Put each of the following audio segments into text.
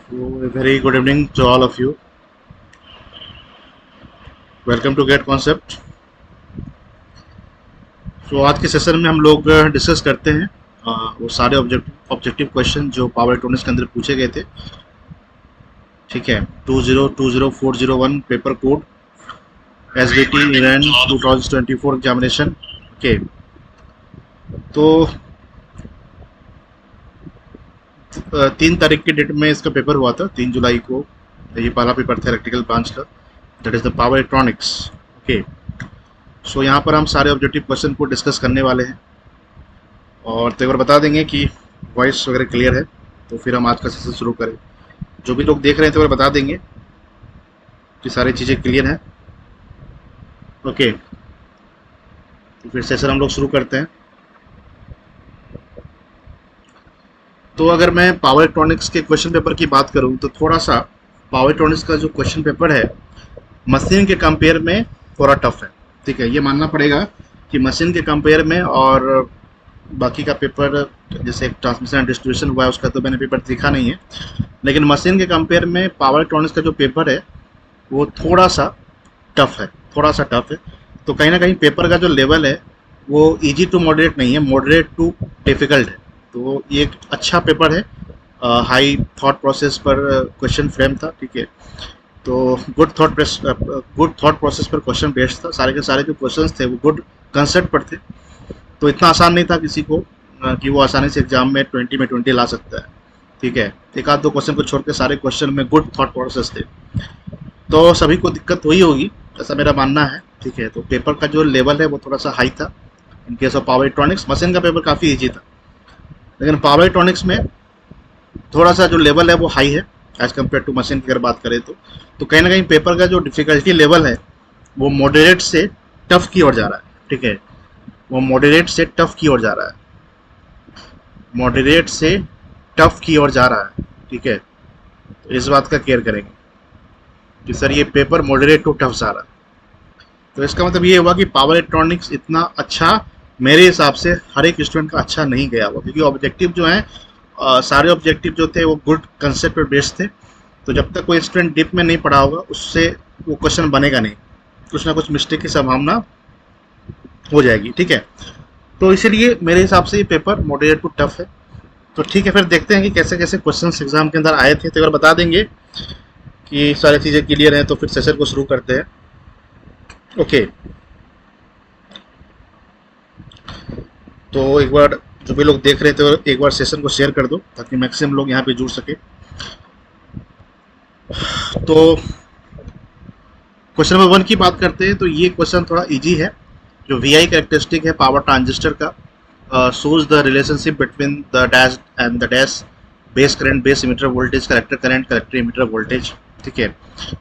So, a very good evening to all of you. Welcome to Get Concept. So, आज के session में हम लोग डिस्कस करते हैं वो सारे ऑब्जेक्टिव क्वेश्चन जो पावर इलेक्ट्रॉनिक्स के अंदर पूछे गए थे। ठीक है, 20204001 paper code SBT Iran 2024 examination. Okay, तो 3 तारीख की डेट में इसका पेपर हुआ था, 3 जुलाई को। ये पहला पेपर था इलेक्ट्रिकल ब्रांच का, that is the power electronics. Okay, so यहाँ पर हम सारे ऑब्जेक्टिव क्वेश्चन को डिस्कस करने वाले हैं और तो एक बार बता देंगे कि वॉइस वगैरह क्लियर है, तो फिर हम आज का सेशन शुरू करें। जो भी लोग देख रहे हैं तो एक बार बता देंगे कि सारी चीज़ें क्लियर हैं। ओके, तो फिर सेशन हम लोग शुरू करते हैं। तो अगर मैं पावर इलेक्ट्रॉनिक्स के क्वेश्चन पेपर की बात करूं तो थोड़ा सा पावर इलेक्ट्रॉनिक्स का जो क्वेश्चन पेपर है मशीन के कंपेयर में थोड़ा टफ है। ठीक है, ये मानना पड़ेगा कि मशीन के कंपेयर में और बाकी का पेपर जैसे एक ट्रांसमिशन एंड डिस्ट्रीब्यूशन हुआ है उसका तो मैंने पेपर दिखा नहीं है, लेकिन मशीन के कंपेयर में पावर इलेक्ट्रॉनिक्स का जो पेपर है वो थोड़ा सा टफ है। तो कहीं ना कहीं पेपर का जो लेवल है वो इजी टू मॉडरेट नहीं है, मॉडरेट टू डिफ़िकल्ट है। तो ये एक अच्छा पेपर है, हाई थॉट प्रोसेस पर क्वेश्चन फ्रेम था। ठीक है, तो गुड थॉट प्रोसेस पर क्वेश्चन बेस्ड था। सारे के सारे जो क्वेश्चंस थे वो गुड कंसेप्ट पर थे, तो इतना आसान नहीं था किसी को कि वो आसानी से एग्जाम में 20 में 20 ला सकता है। ठीक है, एक आध दो क्वेश्चन को छोड़ के सारे क्वेश्चन में गुड थॉट प्रोसेस थे, तो सभी को दिक्कत हुई होगी, ऐसा मेरा मानना है। ठीक है, तो पेपर का जो लेवल है वो थोड़ा सा हाई था इन case of power electronics. Machine का पेपर काफ़ी ईजी था, लेकिन पावर इलेक्ट्रॉनिक्स में थोड़ा सा जो लेवल है वो हाई है एज कम्पेयर टू मशीन की अगर बात करें तो कहीं ना कहीं पेपर का जो डिफ़िकल्टी लेवल है वो मॉडरेट से टफ की ओर जा रहा है। ठीक है, वो मॉडरेट से टफ की ओर जा रहा है, मॉडरेट से टफ की ओर जा रहा है। ठीक है, तो इस बात का केयर करेंगे कि सर ये पेपर मॉडरेट टू टफ जा रहा है, तो इसका मतलब ये हुआ कि पावर इलेक्ट्रॉनिक्स इतना अच्छा मेरे हिसाब से हर एक स्टूडेंट का अच्छा नहीं गया हुआ, क्योंकि ऑब्जेक्टिव जो हैं सारे ऑब्जेक्टिव जो थे वो गुड कंसेप्ट पर बेस्ड थे। तो जब तक कोई स्टूडेंट डीप में नहीं पढ़ा होगा उससे वो क्वेश्चन बनेगा नहीं, कुछ ना कुछ मिस्टेक की संभावना हो जाएगी। ठीक है, तो इसीलिए मेरे हिसाब से ये पेपर मॉडरेट टू टफ है। तो ठीक है, फिर देखते हैं कि कैसे कैसे क्वेश्चन एग्जाम के अंदर आए थे, तो अगर बता देंगे कि सारी चीज़ें क्लियर हैं तो फिर सेशन को शुरू करते हैं। ओके, तो एक बार जो भी लोग देख रहे थे एक बार सेशन को शेयर कर दो ताकि मैक्सिमम लोग यहाँ पे जुड़ सके। तो क्वेश्चन नंबर 1 की बात करते हैं, तो ये क्वेश्चन थोड़ा इजी है। जो VI कैरेक्टरिस्टिक है पावर ट्रांजिस्टर का, shows the relationship between the dash and the dash, base current, base emitter voltage, collector current, collector emitter voltage. ठीक है,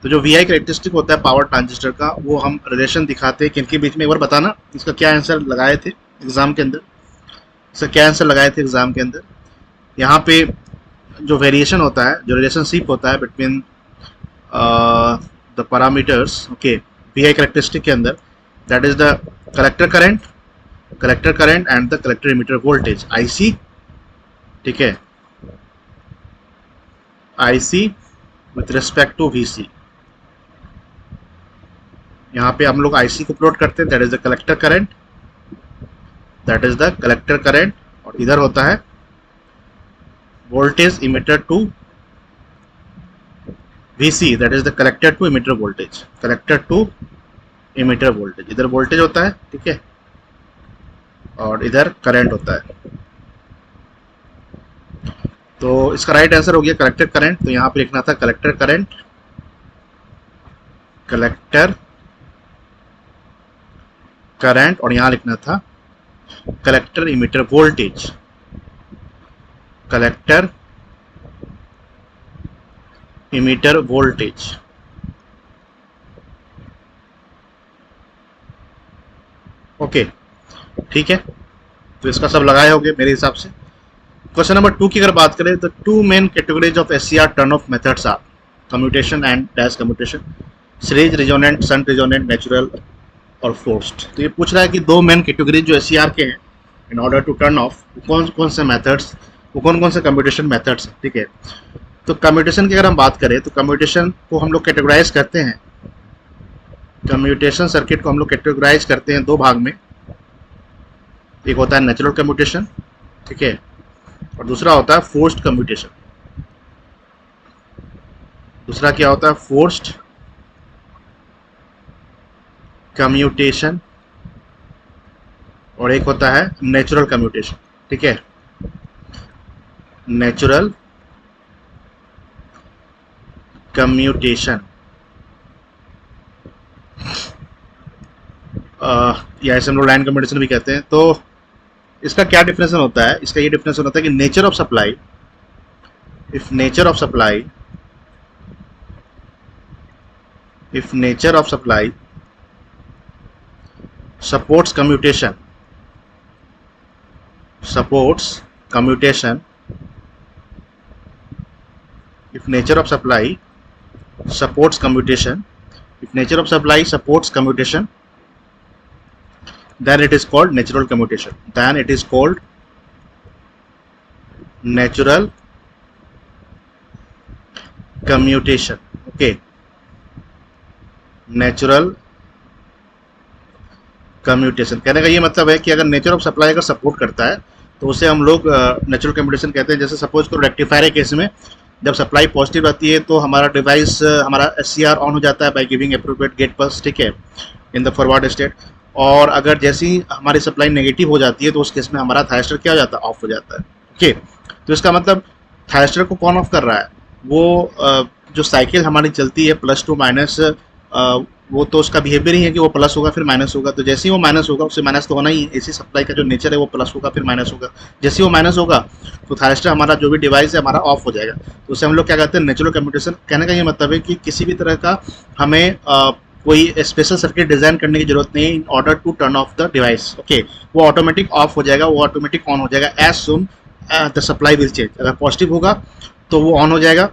तो जो VI कैरेक्टरिस्टिक होता है पावर ट्रांजिस्टर का वो हम रिलेशन दिखाते हैं किनके बीच में, एक बार बताना इसका क्या आंसर लगाए थे एग्जाम के अंदर, इसका क्या आंसर लगाए थे एग्जाम के अंदर। यहाँ पे जो वेरिएशन होता है, जो रिलेशनशिप होता है between the parameters, okay, VI characteristic के अंदर, that is the collector current and the collector emitter voltage IC। ठीक है, IC with respect to VC। यहाँ पे हम लोग IC को प्लॉट करते हैं, that is the collector current, और इधर होता है voltage emitter to VC, that is the collector to emitter voltage. इधर वोल्टेज होता है, ठीक है, और इधर करंट होता है। तो इसका राइट आंसर हो गया कलेक्टर करंट। तो यहाँ पे लिखना था कलेक्टर करंट और यहाँ लिखना था कलेक्टर इमीटर वोल्टेज। ओके, ठीक है, तो इसका सब लगाए होंगे मेरे हिसाब से। क्वेश्चन नंबर 2 की अगर बात करें तो 2 main categories of SCR turn off methods are commutation and dash commutation, series resonant, shunt resonant, natural और फोर्स्ड। तो ये पूछ रहा है कि 2 मेन कैटेगरीज जो SCR के हैं in order to turn off कौन कौन से मेथड्स, वो कौन कौन से कम्यूटेशन मेथड्स। ठीक है, तो कम्यूटेशन की अगर हम बात करें तो कम्यूटेशन को हम लोग कैटेगराइज करते हैं, कम्यूटेशन सर्किट को हम लोग कैटेगराइज करते हैं दो भाग में। एक होता है नेचुरल कम्यूटेशन, ठीक है, और दूसरा होता है फोर्स्ड कम्यूटेशन। दूसरा क्या होता है? फोर्स्ड कम्यूटेशन, और एक होता है नेचुरल कम्यूटेशन, ठीक है, नेचुरल कम्यूटेशन, या ऐसे हम लोग लाइन कम्यूटेशन भी कहते हैं। तो इसका क्या डिफरेंस होता है? इसका ये डिफरेंस होता है कि nature of supply, if nature of supply, if nature of supply supports commutation, supports commutation, if nature of supply supports commutation, if nature of supply supports commutation, then it is called natural commutation, then it is called natural commutation, okay, natural commutation. कहने का ये मतलब है कि अगर nature of supply अगर support करता है तो उसे हम लोग नेचुरल कम्यूटेशन कहते हैं। जैसे सपोज करो रेक्टिफायर के केस में जब सप्लाई पॉजिटिव रहती है तो हमारा डिवाइस, हमारा SCR ऑन हो जाता है by giving appropriate gate pulse, ठीक है, इन द फॉरवर्ड स्टेट। और अगर जैसी हमारी सप्लाई नेगेटिव हो जाती है तो उस केस में हमारा थायस्टर क्या हो जाता है? ऑफ हो जाता है, ओके। तो इसका मतलब थायस्टर को कौन ऑफ कर रहा है? वो जो साइकिल हमारी चलती है प्लस टू माइनस, वो तो उसका बिहेवियर ही है कि वो प्लस होगा फिर माइनस होगा। तो जैसे ही वो माइनस होगा, उससे माइनस तो होना ही, एसी सप्लाई का जो नेचर है वो प्लस होगा फिर माइनस होगा। जैसे ही वो माइनस होगा तो थायस्टर हमारा जो भी डिवाइस है हमारा ऑफ हो जाएगा। तो उसे हम लोग क्या कहते हैं? Natural commutation. कहने का ये मतलब है कि किसी भी तरह का हमें कोई स्पेशल सर्किट डिजाइन करने की जरूरत नहीं है in order to turn off the device, okay. वो ऑटोमेटिक ऑफ हो जाएगा, वो ऑटोमेटिक ऑन हो जाएगा as soon the supply will change. अगर पॉजिटिव होगा तो वो ऑन हो जाएगा।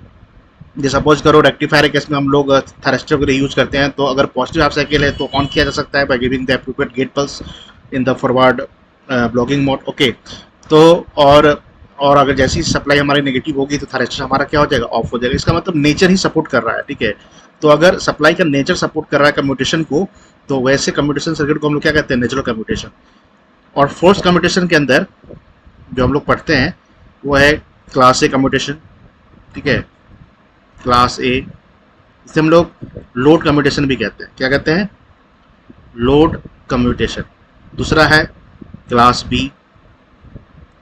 जैसे सपोज करो रेक्टिफायर केस में हम लोग थायरिस्टर वगैरह यूज करते हैं, तो अगर पॉजिटिव हाफ साइकिल है तो ऑन किया जा सकता है by giving the appropriate gate pulse in the forward blocking mode, okay. तो और अगर जैसी सप्लाई हमारी नेगेटिव होगी तो थायरिस्टर हमारा क्या हो जाएगा? ऑफ हो जाएगा। इसका मतलब नेचर ही सपोर्ट कर रहा है, ठीक है। तो अगर सप्लाई का नेचर सपोर्ट कर रहा है कम्यूटेशन को, तो वैसे कम्यूटेशन सर्किट को हम लोग क्या कहते हैं? Natural commutation. और फोर्स कम्यूटेशन के अंदर जो हम लोग पढ़ते हैं वो है क्लास ए कम्यूटेशन, ठीक है, क्लास ए। इसे हम लोग लोड कम्यूटेशन भी कहते हैं। क्या कहते हैं? Load commutation. दूसरा है क्लास बी।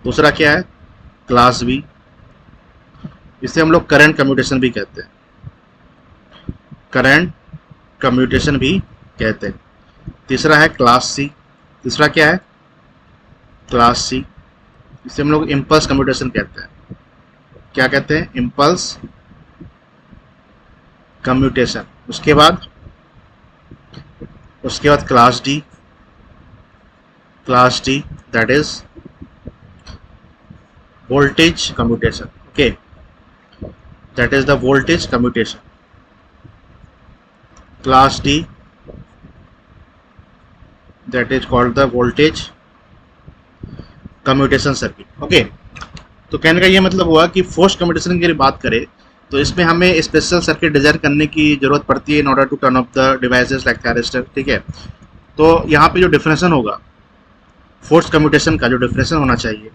दूसरा क्या है? Class B. इसे हम लोग करंट कम्यूटेशन भी कहते हैं, करंट कम्यूटेशन भी कहते हैं। तीसरा है क्लास सी। तीसरा क्या है? Class C. इसे हम लोग इम्पल्स कम्यूटेशन कहते हैं। क्या कहते हैं? Impulse commutation. उसके बाद class D. Class D that is voltage commutation, okay, that is the voltage commutation. Class D that is called the voltage commutation circuit, okay. तो कहने का ये मतलब हुआ कि फोर्स कम्यूटेशन की बात करें तो इसमें हमें स्पेशल सर्किट डिजाइन करने की जरूरत पड़ती है in order to turn off the devices like thyristor, ठीक है। तो यहाँ पे जो डिफरेंशन होगा फोर्स कम्यूटेशन का, जो डिफरेंशन होना चाहिए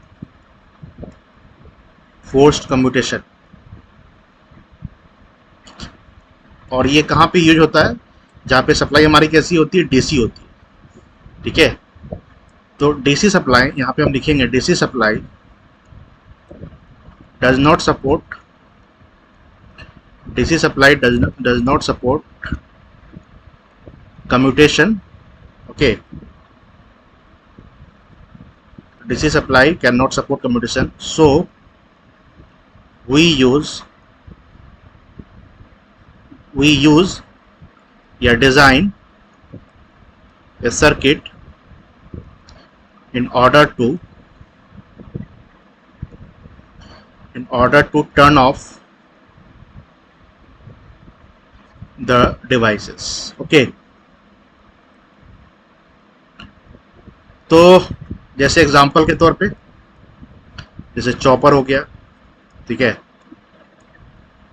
फोर्स कम्यूटेशन, और ये कहाँ पे यूज होता है? जहाँ पे सप्लाई हमारी कैसी होती है? डीसी होती है, ठीक है। तो डीसी सप्लाई यहाँ पे हम लिखेंगे, DC supply does not support, DC supply does not support commutation, okay. DC supply cannot support commutation, so we use design a circuit in order to turn off the devices, okay. तो जैसे example के तौर पे जैसे chopper हो गया, ठीक है,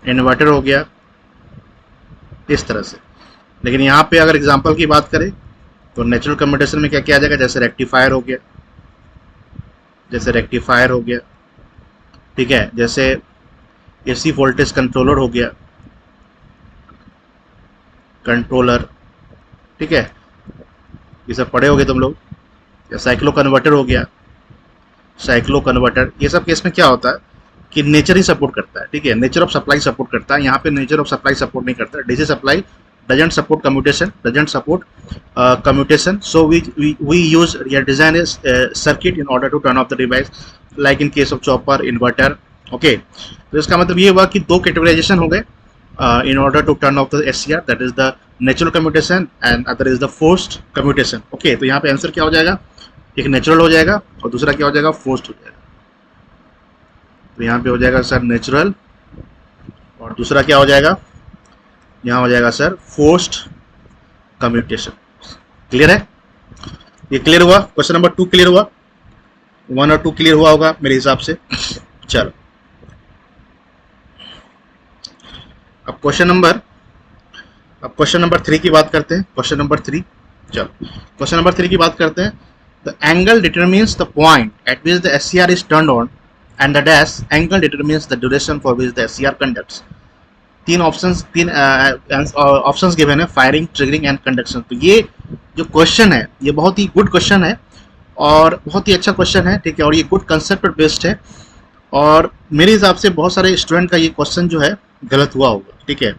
इन्वर्टर हो गया, इस तरह से। लेकिन यहाँ पे अगर एग्जांपल की बात करें तो नेचुरल कम्यूटेशन में क्या क्या आ जाएगा, जैसे रेक्टिफायर हो गया, जैसे रेक्टिफायर हो गया, ठीक है, जैसे एसी वोल्टेज कंट्रोलर हो गया, कंट्रोलर, ठीक है, ये सब पढ़े होगे तुम लोग। या साइक्लो कन्वर्टर हो गया, साइक्लो कन्वर्टर। ये सब केस में क्या होता है कि नेचर ही सपोर्ट करता है, ठीक है, नेचर ऑफ सप्लाई सपोर्ट करता है। यहाँ पे नेचर ऑफ सप्लाई सपोर्ट नहीं करता, DC supply doesn't support commutation, doesn't support commutation, so we use या design is circuit in order to turn off the device, like in case of chopper, inverter, okay। तो इसका मतलब ये हुआ कि दो कैटेगराइजेशन हो गए in order to turn off the SCR, that is the natural commutation and other is the forced commutation, okay। तो यहाँ पे आंसर क्या हो जाएगा, एक नेचुरल हो जाएगा और दूसरा क्या हो जाएगा, फोर्स्ड हो जाएगा। तो यहाँ पे हो जाएगा सर नेचुरल और दूसरा क्या हो जाएगा, यहाँ हो जाएगा सर फोर्स्ड कम्यूटेशन। क्लियर है, ये क्लियर हुआ, क्वेश्चन नंबर 2 क्लियर हुआ, 1 और 2 क्लियर हुआ होगा मेरे हिसाब से। चलो अब क्वेश्चन नंबर 3 की बात करते हैं। क्वेश्चन नंबर 3, चलो क्वेश्चन नंबर 3 की बात करते हैं। The angle determines the point eight which the SCR is turned on and the dash angle determines the duration for which the SCR conducts. तीन ऑप्शंस गिवन है, फायरिंग, ट्रिगरिंग एंड कंडक्शन। तो ये जो question है ये बहुत ही good question है और बहुत ही अच्छा क्वेश्चन है, ठीक है, और ये गुड कंसेप्ट पर बेस्ड है। और मेरे हिसाब से बहुत सारे स्टूडेंट का ये क्वेश्चन जो है गलत हुआ होगा, ठीक है,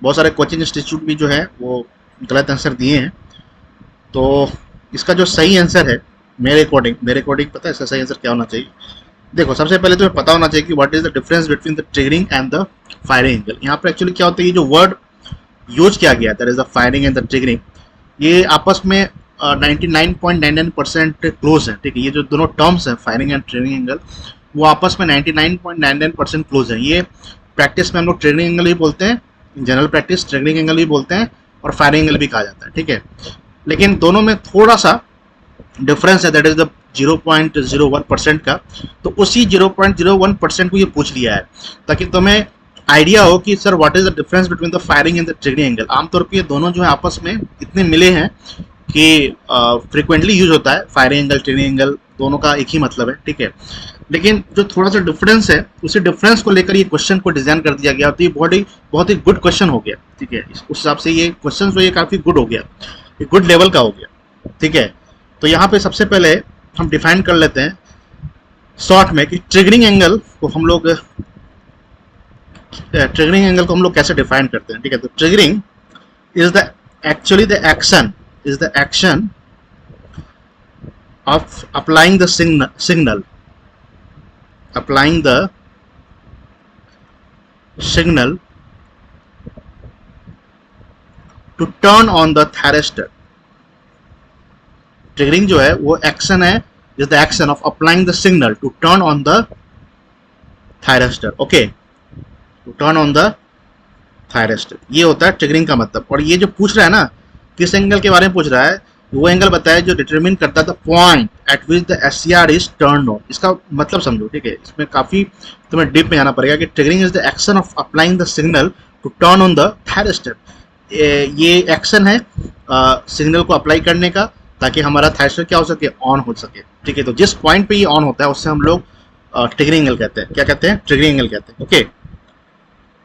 बहुत सारे कोचिंग इंस्टीट्यूट भी जो है वो गलत आंसर दिए हैं। तो इसका जो सही आंसर है मेरे अकॉर्डिंग पता है इसका सही आंसर क्या होना चाहिए। देखो सबसे पहले तुम्हें पता होना चाहिए कि what is the difference between the triggering and the firing angle. यहाँ पर एक्चुअली क्या होता है, ये जो वर्ड यूज किया गया that is the firing and the triggering, ये आपस में 99.99% क्लोज है, ठीक है। ये जो दोनों टर्म्स हैं फायरिंग एंड ट्रिगरिंग एंगल वो आपस में 99.99% क्लोज है। ये प्रैक्टिस में हम लोग ट्रिगरिंग एंगल भी बोलते हैं, जनरल प्रैक्टिस ट्रिगरिंग एंगल भी बोलते हैं और फायरिंग एंगल भी कहा जाता है, ठीक है। लेकिन दोनों में थोड़ा सा डिफरेंस है, दैट इज द 0.01% का। तो उसी 0.01% को ये पूछ लिया है ताकि तुम्हें आइडिया हो कि sir what is the difference between the firing and the triggering angle. आमतौर पर ये दोनों जो है आपस में इतने मिले हैं कि फ्रिक्वेंटली यूज होता है, फायरिंग एंगल ट्रिगरिंग एंगल दोनों का एक ही मतलब है, ठीक है। लेकिन जो थोड़ा सा डिफरेंस है उसी डिफरेंस को लेकर ये क्वेश्चन को डिजाइन कर दिया गया। तो ये बहुत ही गुड क्वेश्चन हो गया, ठीक है। उस हिसाब से ये क्वेश्चन जो ये काफ़ी गुड हो गया, ये गुड लेवल का हो गया, ठीक है। तो यहाँ पे सबसे पहले हम डिफाइन कर लेते हैं शॉर्ट में कि ट्रिगरिंग एंगल को हम लोग कैसे डिफाइन करते हैं, ठीक है। तो triggering is the actually the action of applying the signal to turn on the thyristor. Triggering जो है वो एक्शन है, is the action of applying the signal to turn on the thyristor, okay, to turn on the thyristor, ये होता है triggering का मतलब। और ये जो पूछ रहा है ना किस एंगल के बारे में पूछ रहा है, वो एंगल बताया जो डिटरमिन करता है the point eight which the SCR is turned on. इसका मतलब समझो, ठीक है, इसमें काफी तुम्हें डीप में जाना पड़ेगा कि triggering is the action of applying the signal to turn on the thyristor. ये एक्शन है सिग्नल को अप्लाई करने का ताकि हमारा थायरिस्टर क्या हो सके, ऑन हो सके, ठीक है। तो जिस पॉइंट पे ये ऑन होता है उससे हम लोग ट्रिगरिंग एंगल कहते हैं। क्या कहते हैं? ट्रिगरिंग एंगल कहते हैं, ओके।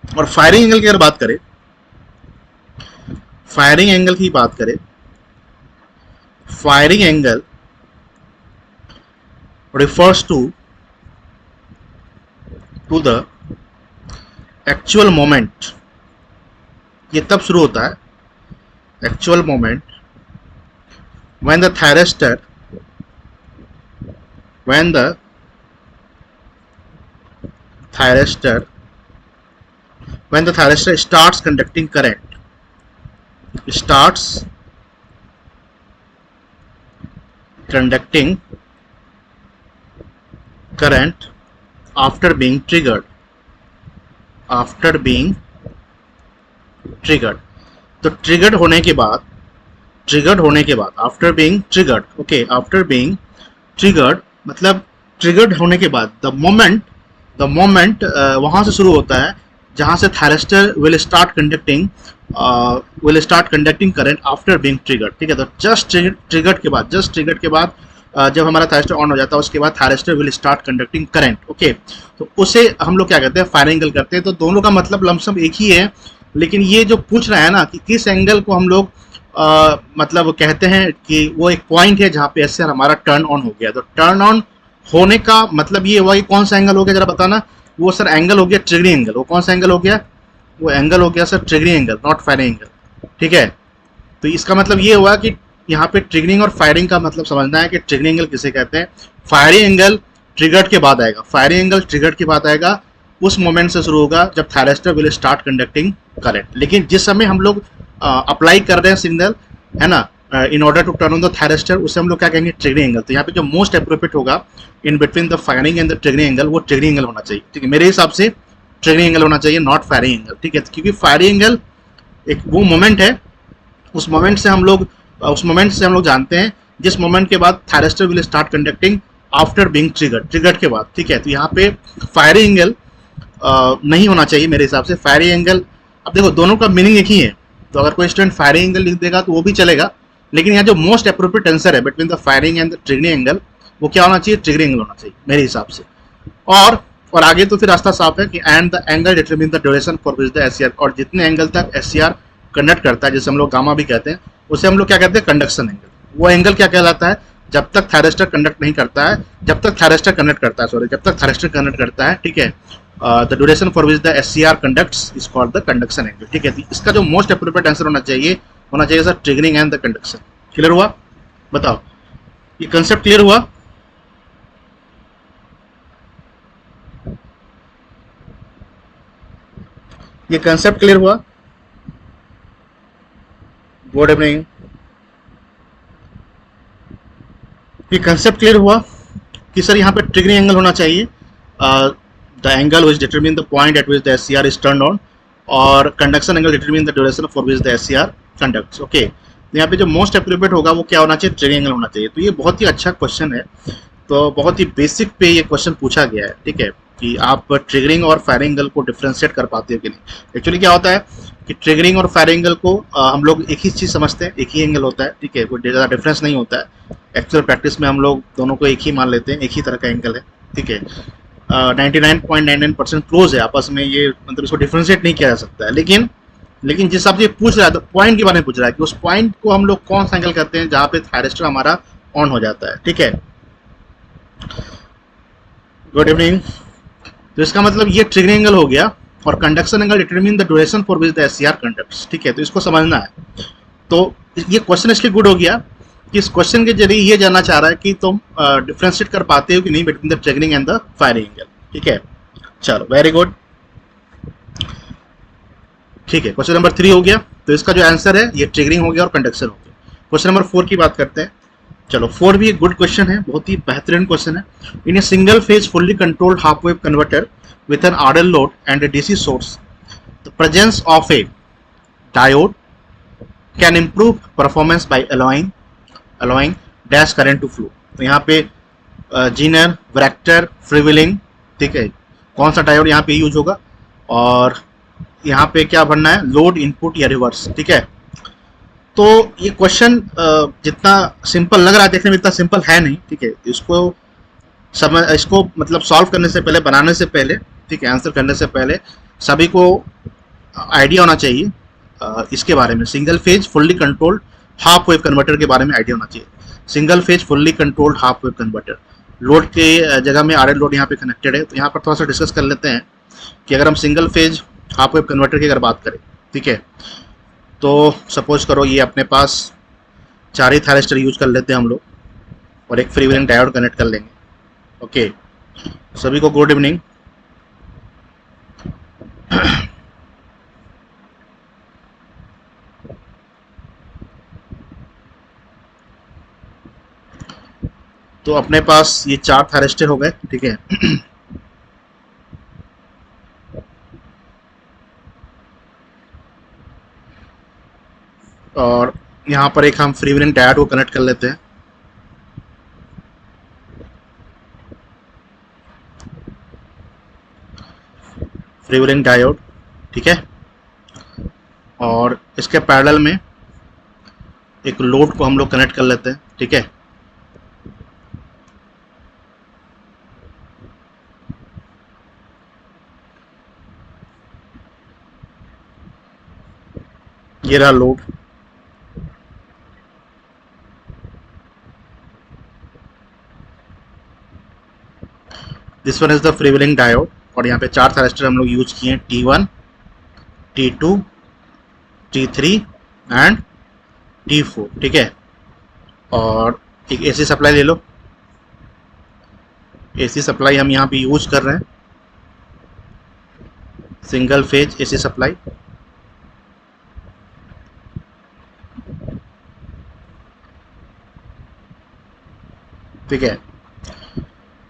और फायरिंग एंगल की अगर बात करें, फायरिंग एंगल की बात करें, firing angle refers to the actual moment। ये तब शुरू होता है actual moment when the thyristor starts conducting current, after being triggered। तो ट्रिगर्ड होने के बाद after being triggered, okay, after being triggered मतलब ट्रिगर्ड होने के बाद द मोमेंट वहां से शुरू होता है जहां से thyristor will start conducting current after being triggered, ठीक है। तो जस्ट ट्रिगर्ड के बाद जब हमारा थायरिस्टर ऑन हो जाता है उसके बाद thyristor will start conducting current, okay. तो उसे हम लोग क्या कहते हैं, फायरिंग एंगल करते हैं। तो दोनों का मतलब लमसम एक ही है, लेकिन ये जो पूछ रहा है ना कि किस एंगल को हम लोग मतलब कहते हैं कि वो एक पॉइंट है जहाँ पे एसआर हमारा टर्न ऑन हो गया। तो टर्न ऑन होने का मतलब ये हुआ कि कौन सा एंगल हो गया, जरा बताना। वो सर एंगल हो गया ट्रिगरिंग एंगल। वो कौन सा एंगल हो गया, वो एंगल हो गया sir triggering angle, not firing angle, ठीक है। तो इसका मतलब ये हुआ कि यहाँ पे ट्रिगरिंग और फायरिंग का मतलब समझना है कि ट्रिगरिंग एंगल किसे कहते हैं, फायरिंग एंगल ट्रिगर्ड के बाद आएगा, फायरिंग एंगल ट्रिगर्ड के बाद आएगा, उस मोमेंट से शुरू होगा जब thyristor will start conducting current. लेकिन जिस समय हम लोग अप्लाई कर रहे हैं सिग्नल, है ना, in order to turn on the thyristor, उसे हम लोग क्या कहेंगे, ट्रिगरिंग एंगल। तो यहाँ पे जो मोस्ट अप्रोप्रिएट होगा in between the firing and the triggering angle, वो ट्रिगरिंग एंगल होना चाहिए, ठीक है। मेरे हिसाब से ट्रिगरिंग एंगल होना चाहिए, नॉट फायरिंग एंगल, ठीक है। क्योंकि फायरिंग एंगल एक वो मोमेंट है, उस मोमेंट से हम लोग जानते हैं जिस मोमेंट के बाद thyristor will start conducting after being triggered के बाद, ठीक है। तो यहाँ पे फायरिंग एंगल नहीं होना चाहिए मेरे हिसाब से। फायरिंग एंगल, अब देखो दोनों का मीनिंग एक ही है, तो अगर कोई स्टूडेंट फायरिंग एंगल लिख देगा तो वो भी चलेगा, लेकिन यहाँ जो मोस्ट अप्रोप्रिएट आंसर है between the firing and the triggering angle, वो क्या होना चाहिए, ट्रिगरिंग एंगल होना चाहिए मेरे हिसाब से। और आगे तो फिर रास्ता साफ है कि and the angle determine the duration for which the SCR, और जितने एंगल तक एससीआर कंडक्ट करता है, जिसे हम लोग गामा भी कहते हैं, उसे हम लोग क्या कहते हैं, कंडक्शन एंगल। वो एंगल क्या कहलाता है, जब तक थायरिस्टर कंडक्ट नहीं करता है, जब तक थायरिस्टर कंडक्ट करता है, ठीक है, the duration for which the SCR conducts is called the conduction angle, ठीक है। इसका जो मोस्ट अप्रोप्रिएट आंसर होना चाहिए sir triggering and the conduction. Clear हुआ, बताओ, ये कंसेप्ट क्लियर हुआ? ये कंसेप्ट क्लियर हुआ? Good evening. ये कंसेप्ट क्लियर हुआ कि सर यहाँ पे ट्रिगरिंग एंगल होना चाहिए, the angle which determine the point eight which the SCR is turned on, और conduction angle determine the duration for which the SCR conducts, okay. तो यहाँ पे जो मोस्ट एप्रोप्रिएट होगा वो क्या होना चाहिए, ट्रिगरिंग एंगल होना चाहिए। तो ये बहुत ही अच्छा क्वेश्चन है, तो बहुत ही बेसिक पे ये क्वेश्चन पूछा गया है, ठीक है, कि आप ट्रिगरिंग और फायरिंग एंगल को डिफ्रेंशिएट कर पाते हो कि नहीं। एक्चुअली क्या होता है कि ट्रिगरिंग और फायरिंग एंगल को हम लोग एक ही चीज़ समझते हैं, एक ही एंगल होता है, ठीक है, कोई ज़्यादा डिफरेंस नहीं होता है। एक्चुअल प्रैक्टिस में हम लोग दोनों को एक ही मान लेते हैं, एक ही तरह का एंगल है, ठीक है। 99.99% क्लोज है आपस में, ये मतलब इसको डिफ्रेंशिएट नहीं किया जा सकता है। लेकिन जिस हिसाब से पूछ रहा है, तो पॉइंट के बारे में पूछ रहा है कि उस पॉइंट को हम लोग कौन सा एंगल करते हैं जहाँ पे थायरिस्टर हमारा ऑन हो जाता है, ठीक है। Good evening. तो इसका मतलब ये ट्रिगरिंग एंगल हो गया, और conduction angle determine the duration for which the SCR conducts, ठीक है। तो इसको समझना है। तो ये क्वेश्चन इसलिए गुड हो गया कि इस क्वेश्चन के जरिए ये जानना चाह रहा है कि तुम डिफ्रेंशिएट कर पाते हो कि नहीं between the triggering and the firing angle, ठीक है। चलो, वेरी गुड, ठीक है। क्वेश्चन नंबर 3 हो गया। तो इसका जो आंसर है ये ट्रिगरिंग हो गया और कंडक्शन हो गया। क्वेश्चन नंबर 4 की बात करते हैं। चलो, 4 भी एक गुड क्वेश्चन है, बहुत ही बेहतरीन क्वेश्चन है। In a single phase fully controlled half wave converter with an RL load and a DC source, the presence of a diode can improve performance by allowing dash current to flow। तो यहाँ पे Zener, vector, freewheeling, ठीक है, कौन सा diode यहाँ पे use होगा, और यहाँ पे क्या भरना है, लोड, इनपुट या रिवर्स, ठीक है। तो ये क्वेश्चन जितना सिंपल लग रहा है देखने में, इतना सिंपल है नहीं, ठीक है। इसको मतलब सॉल्व करने से पहले, बनाने से पहले, ठीक है, आंसर करने से पहले सभी को आइडिया होना चाहिए इसके बारे में। Single phase fully controlled half wave converter के बारे में आइडिया होना चाहिए। Single phase fully controlled half wave converter, load के जगह में आरएल लोड यहाँ पे कनेक्टेड है। तो यहाँ पर थोड़ा सा डिस्कस कर लेते हैं कि अगर हम single phase half wave converter की अगर बात करें, ठीक है, तो सपोज करो ये अपने पास 4 ही थायरिस्टर यूज कर लेते हैं हम लोग, और एक फ्रीव्हीलिंग डायोड कनेक्ट कर लेंगे, ओके। सभी को गुड इवनिंग। तो अपने पास ये 4 थायरिस्टर हो गए, ठीक है। और यहाँ पर एक हम फ्रीव्हीलिंग डायोड को कनेक्ट कर लेते हैं। फ्रीव्हीलिंग डायोड, ठीक है। और इसके पैरेलल में एक लोड को हम लोग कनेक्ट कर लेते हैं, ठीक है। ये रहा load, this one is the freewheeling diode. और यहाँ पे 4 थायरिस्टर हम लोग यूज किए हैं, T1, T2, T3 and T4, ठीक है। और एक एसी सप्लाई ले लो, एसी सप्लाई हम यहाँ पे यूज कर रहे हैं, सिंगल फेज एसी सप्लाई। ठीक है।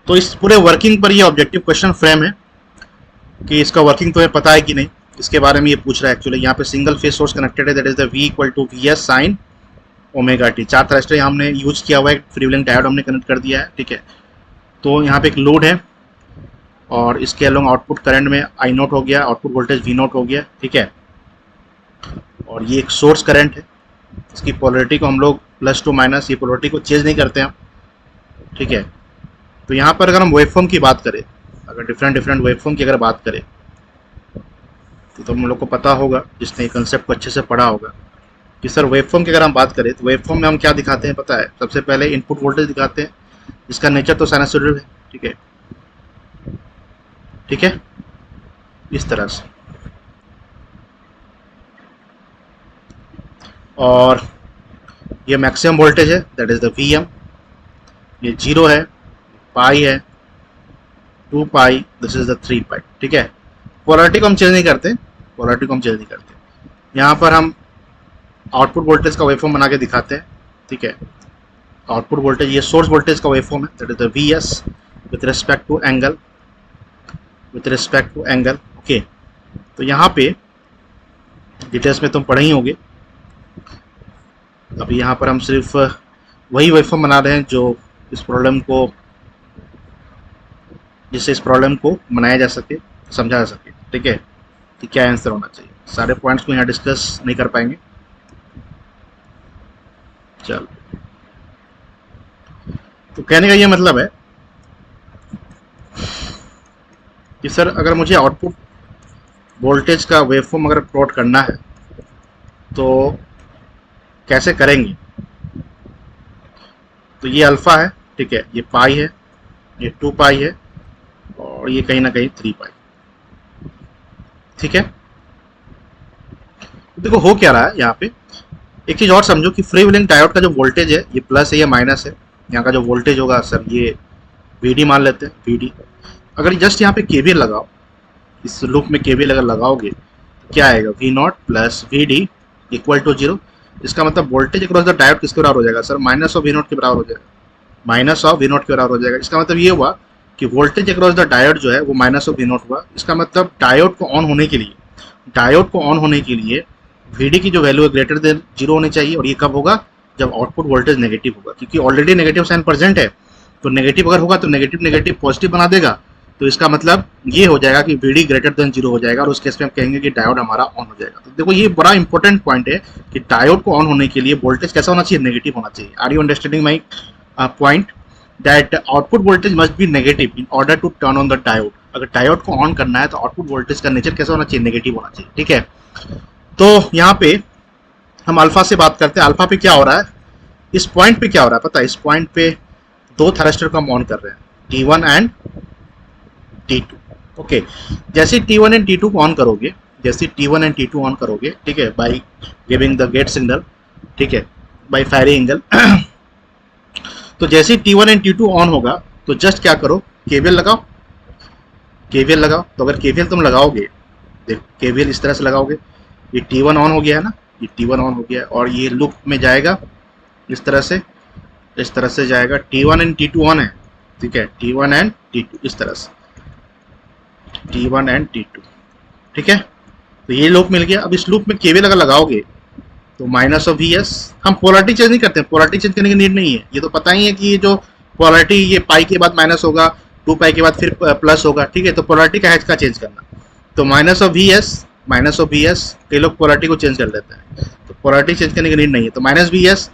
तो इस पूरे वर्किंग पर ये ऑब्जेक्टिव क्वेश्चन फ्रेम है कि इसका वर्किंग तुम्हें पता है कि नहीं, इसके बारे में ये पूछ रहा है एक्चुअली। यहाँ पे सिंगल फेज सोर्स कनेक्टेड है, that is the V equal to VS sine omega t. 4 thyristor हमने यूज किया हुआ है, फ्रीव्हीलिंग डायोड हमने कनेक्ट कर दिया है, ठीक है। तो यहाँ पे एक लोड है और इसके अलोंग आउटपुट करंट में I नोट हो गया, आउटपुट वोल्टेज V नोट हो गया, ठीक है। और ये एक सोर्स करंट है, इसकी पोलरिटी को हम लोग प्लस टू माइनस, ये पोलरिटी को चेंज नहीं करते हैं, ठीक है। तो यहाँ पर अगर हम वेवफॉर्म की बात करें, अगर डिफरेंट वेवफॉर्म की अगर बात करें तो हम लोग को पता होगा, जिसने कंसेप्ट को अच्छे से पढ़ा होगा, कि सर वेवफॉर्म की अगर हम बात करें तो वेवफॉर्म में हम क्या दिखाते हैं पता है। सबसे पहले इनपुट वोल्टेज दिखाते हैं, जिसका नेचर तो साइनसॉइडल है, ठीक है, ठीक है, इस तरह से। और ये मैक्सिमम वोल्टेज है, दैट इज द VM। ये 0 है, पाई है, 2 पाई, दिस इज द 3 पाई, ठीक है। पोलरिटी को हम चेंज नहीं करते, पोलरिटी को हम चेंज नहीं करते। यहाँ पर हम आउटपुट वोल्टेज का वेवफॉर्म बना के दिखाते हैं, ठीक है। आउटपुट वोल्टेज, ये सोर्स वोल्टेज का वेवफॉर्म है, that is the VS with respect to angle, with respect to angle, okay. तो यहाँ पे डिटेल्स में तुम पढ़े ही होंगे। अभी यहाँ पर हम सिर्फ वही वेवफॉर्म बना रहे हैं जो इस प्रॉब्लम को, जिससे इस प्रॉब्लम को बनाया जा सके, समझा जा सके, ठीक है, कि क्या आंसर होना चाहिए। सारे पॉइंट्स को यहाँ डिस्कस नहीं कर पाएंगे। चलो, तो कहने का ये मतलब है कि सर अगर मुझे आउटपुट वोल्टेज का वेवफॉर्म अगर प्लॉट करना है तो कैसे करेंगे। तो ये अल्फा है, ठीक है, ये पाई है, ये 2 पाई है, और ये कहीं ना कहीं 3 पाई, ठीक है। देखो हो क्या रहा है यहाँ पे, एक चीज और समझो कि फ्रीव्हीलिंग डायोड का जो वोल्टेज है ये प्लस है या माइनस है। यहाँ का जो वोल्टेज होगा सर ये VD मान लेते हैं, VD। अगर जस्ट यहाँ पे KVL लगाओ, इस लूप में KVL अगर लगाओगे तो क्या आएगा, V not plus VD equal to 0। इसका मतलब वोल्टेज अक्रॉस द डायोड किसके बराबर हो जाएगा sir, minus of V not के बराबर हो जाएगा, माइनस ऑफ V नॉट के बराबर हो जाएगा। इसका मतलब ये हुआ कि वोल्टेज अक्रॉस द डायोड जो है वो माइनस ऑफ V नॉट हुआ। इसका मतलब डायोड को ऑन होने के लिए, डायोड को ऑन होने के लिए VD की जो वैल्यू है ग्रेटर देन 0 होनी चाहिए। और ये कब होगा, जब आउटपुट वोल्टेज नेगेटिव होगा, क्योंकि ऑलरेडी नेगेटिव साइन प्रेजेंट है। तो नेगेटिव अगर होगा तो नेगेटिव नेगेटिव पॉजिटिव बना देगा, तो इसका मतलब ये हो जाएगा कि VD ग्रेटर देन 0 हो जाएगा, और उस केस में हम कहेंगे कि डायोड हमारा ऑन हो जाएगा। तो देखो ये बड़ा इंपॉर्टेंट पॉइंट है कि डायोड को ऑन होने के लिए वोल्टेज कैसा होना चाहिए, नेगेटिव होना चाहिए। Are you understanding my point, that output voltage must be negative in order to turn on the diode. अगर डायोड को ऑन करना है तो आउटपुट वोल्टेज का नेचर कैसा होना चाहिए, नेगेटिव होना चाहिए, ठीक है। तो यहाँ पे हम अल्फा से बात करते हैं। अल्फा पे क्या हो रहा है, इस पॉइंट पे क्या हो रहा है पता है, इस पॉइंट पे 2 थर्स्टर को हम ऑन कर रहे हैं, T1 एंड T2, ओके। जैसे T1 एंड T2 को ऑन करोगे, जैसे T1 एंड T2 ऑन करोगे, ठीक है, by giving the gate signal, ठीक है, बाय फायरिंग एंगल। तो जैसे T1 एंड T2 ऑन होगा तो जस्ट क्या करो, KVL लगाओ, KVL लगाओ। तो अगर KVL तुम लगाओगे, देखो KVL इस तरह से लगाओगे, ये T1 ऑन हो गया है ना, ये T1 ऑन हो गया, और ये लूप में जाएगा इस तरह से जाएगा। T1 एंड T2 ऑन है, ठीक है, T1 एंड T2 इस तरह से, T1 एंड T2, ठीक है। तो ये लूप मिल गया। अब इस लूप में KVL अगर लगाओगे तो माइनस ऑफ VS, हम पोलरिटी चेंज नहीं करते, पोलरिटी चेंज करने की नीड नहीं है। ये तो पता ही है कि ये जो पोलरिटी, ये पाई के बाद माइनस होगा, 2 पाई के बाद फिर प्लस होगा, ठीक है। तो पोलरिटी का चेंज करना, तो minus of VS minus of B S, कई लोग पोलरिटी को चेंज कर लेते हैं, तो पोलरिटी चेंज करने की नीड नहीं है, तो minus B S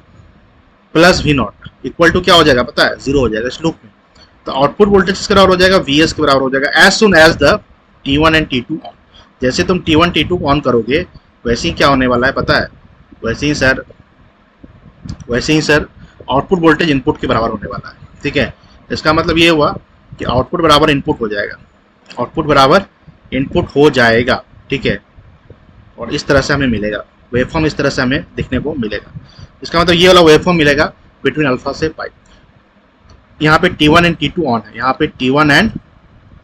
plus V not equal to क्या हो जाएगा पता है, जीरो हो जाएगा इस लूप में। तो आउटपुट वोल्टेज किसके बराबर हो जाएगा, वी एस के बराबर हो जाएगा as soon as the T1 and T2 on. जैसे तुम T1 T2 ऑन करोगे वैसे ही क्या होने वाला है पता है, वैसे ही सर आउटपुट वोल्टेज इनपुट के बराबर होने वाला है। ठीक है, इसका मतलब ये हुआ कि आउटपुट बराबर इनपुट हो जाएगा, आउटपुट बराबर इनपुट हो जाएगा। ठीक है, और इस तरह से हमें मिलेगा वेवफॉर्म, इस तरह से हमें देखने को मिलेगा। इसका मतलब ये वाला वेवफॉर्म मिलेगा बिटवीन अल्फा से पाई। यहाँ पे T1 एंड T2 ऑन है, यहाँ पे T1 एंड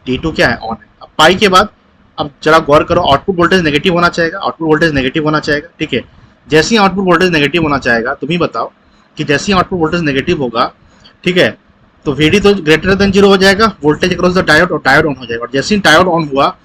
T2 क्या है, ऑन है। अब पाई के बाद अब जरा गौर करो, आउटपुट वोल्टेज नेगेटिव होना चाहेगा, आउटपुट वोल्टेज नेगेटिव होना चाहेगा। ठीक है, जैसे ही आउटपुट वोल्टेज नेगेटिव होना चाहेगा, तुम ही बताओ कि जैसे ही आउटपुट वोल्टेज नेगेटिव होगा, ठीक है, तो VD तो ग्रेटर देन जीरो हो जाएगा, वोल्टेज अक्रॉस द डायोड, और डायोड ऑन हो जाएगा। और जैसे ही डायोड ऑन हुआ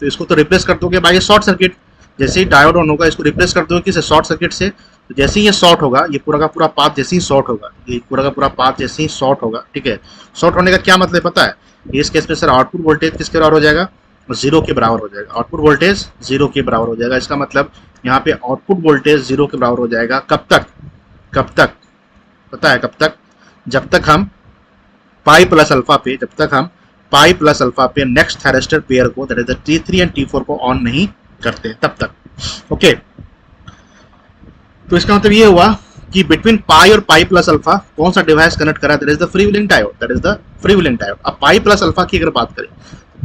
तो इसको तो रिप्लेस कर दोगे बाय शॉर्ट सर्किट। जैसे ही डायोड ऑन होगा इसको रिप्लेस कर दोगे किसी शॉर्ट सर्किट से। तो जैसे ही ये शॉर्ट होगा, ये पूरा का पूरा पाथ जैसे ही शॉर्ट होगा, ये पूरा का पूरा पाथ जैसे ही शॉर्ट होगा, ठीक है, शॉर्ट होने का क्या मतलब पता है, इस केस में सर आउटपुट वोल्टेज किसके बराबर हो जाएगा, जीरो के बराबर हो जाएगा। आउटपुट वोल्टेज जीरो के बराबर हो जाएगा। इसका मतलब यहाँ पे आउटपुट वोल्टेज जीरो के बराबर हो जाएगा। कब तक पता है कब तक, जब तक हम पाई प्लस अल्फा पे नेक्स्ट थायरिस्टर पेयर को, that is the T3 and T4 को ऑन नहीं करते तब तक। ओके, तो इसका मतलब ये हुआ कि बिटवीन पाई और पाई प्लस अल्फा कौन सा डिवाइस कनेक्ट करा, that is the freewheeling diode, अब पाई प्लस अल्फा की अगर बात करें,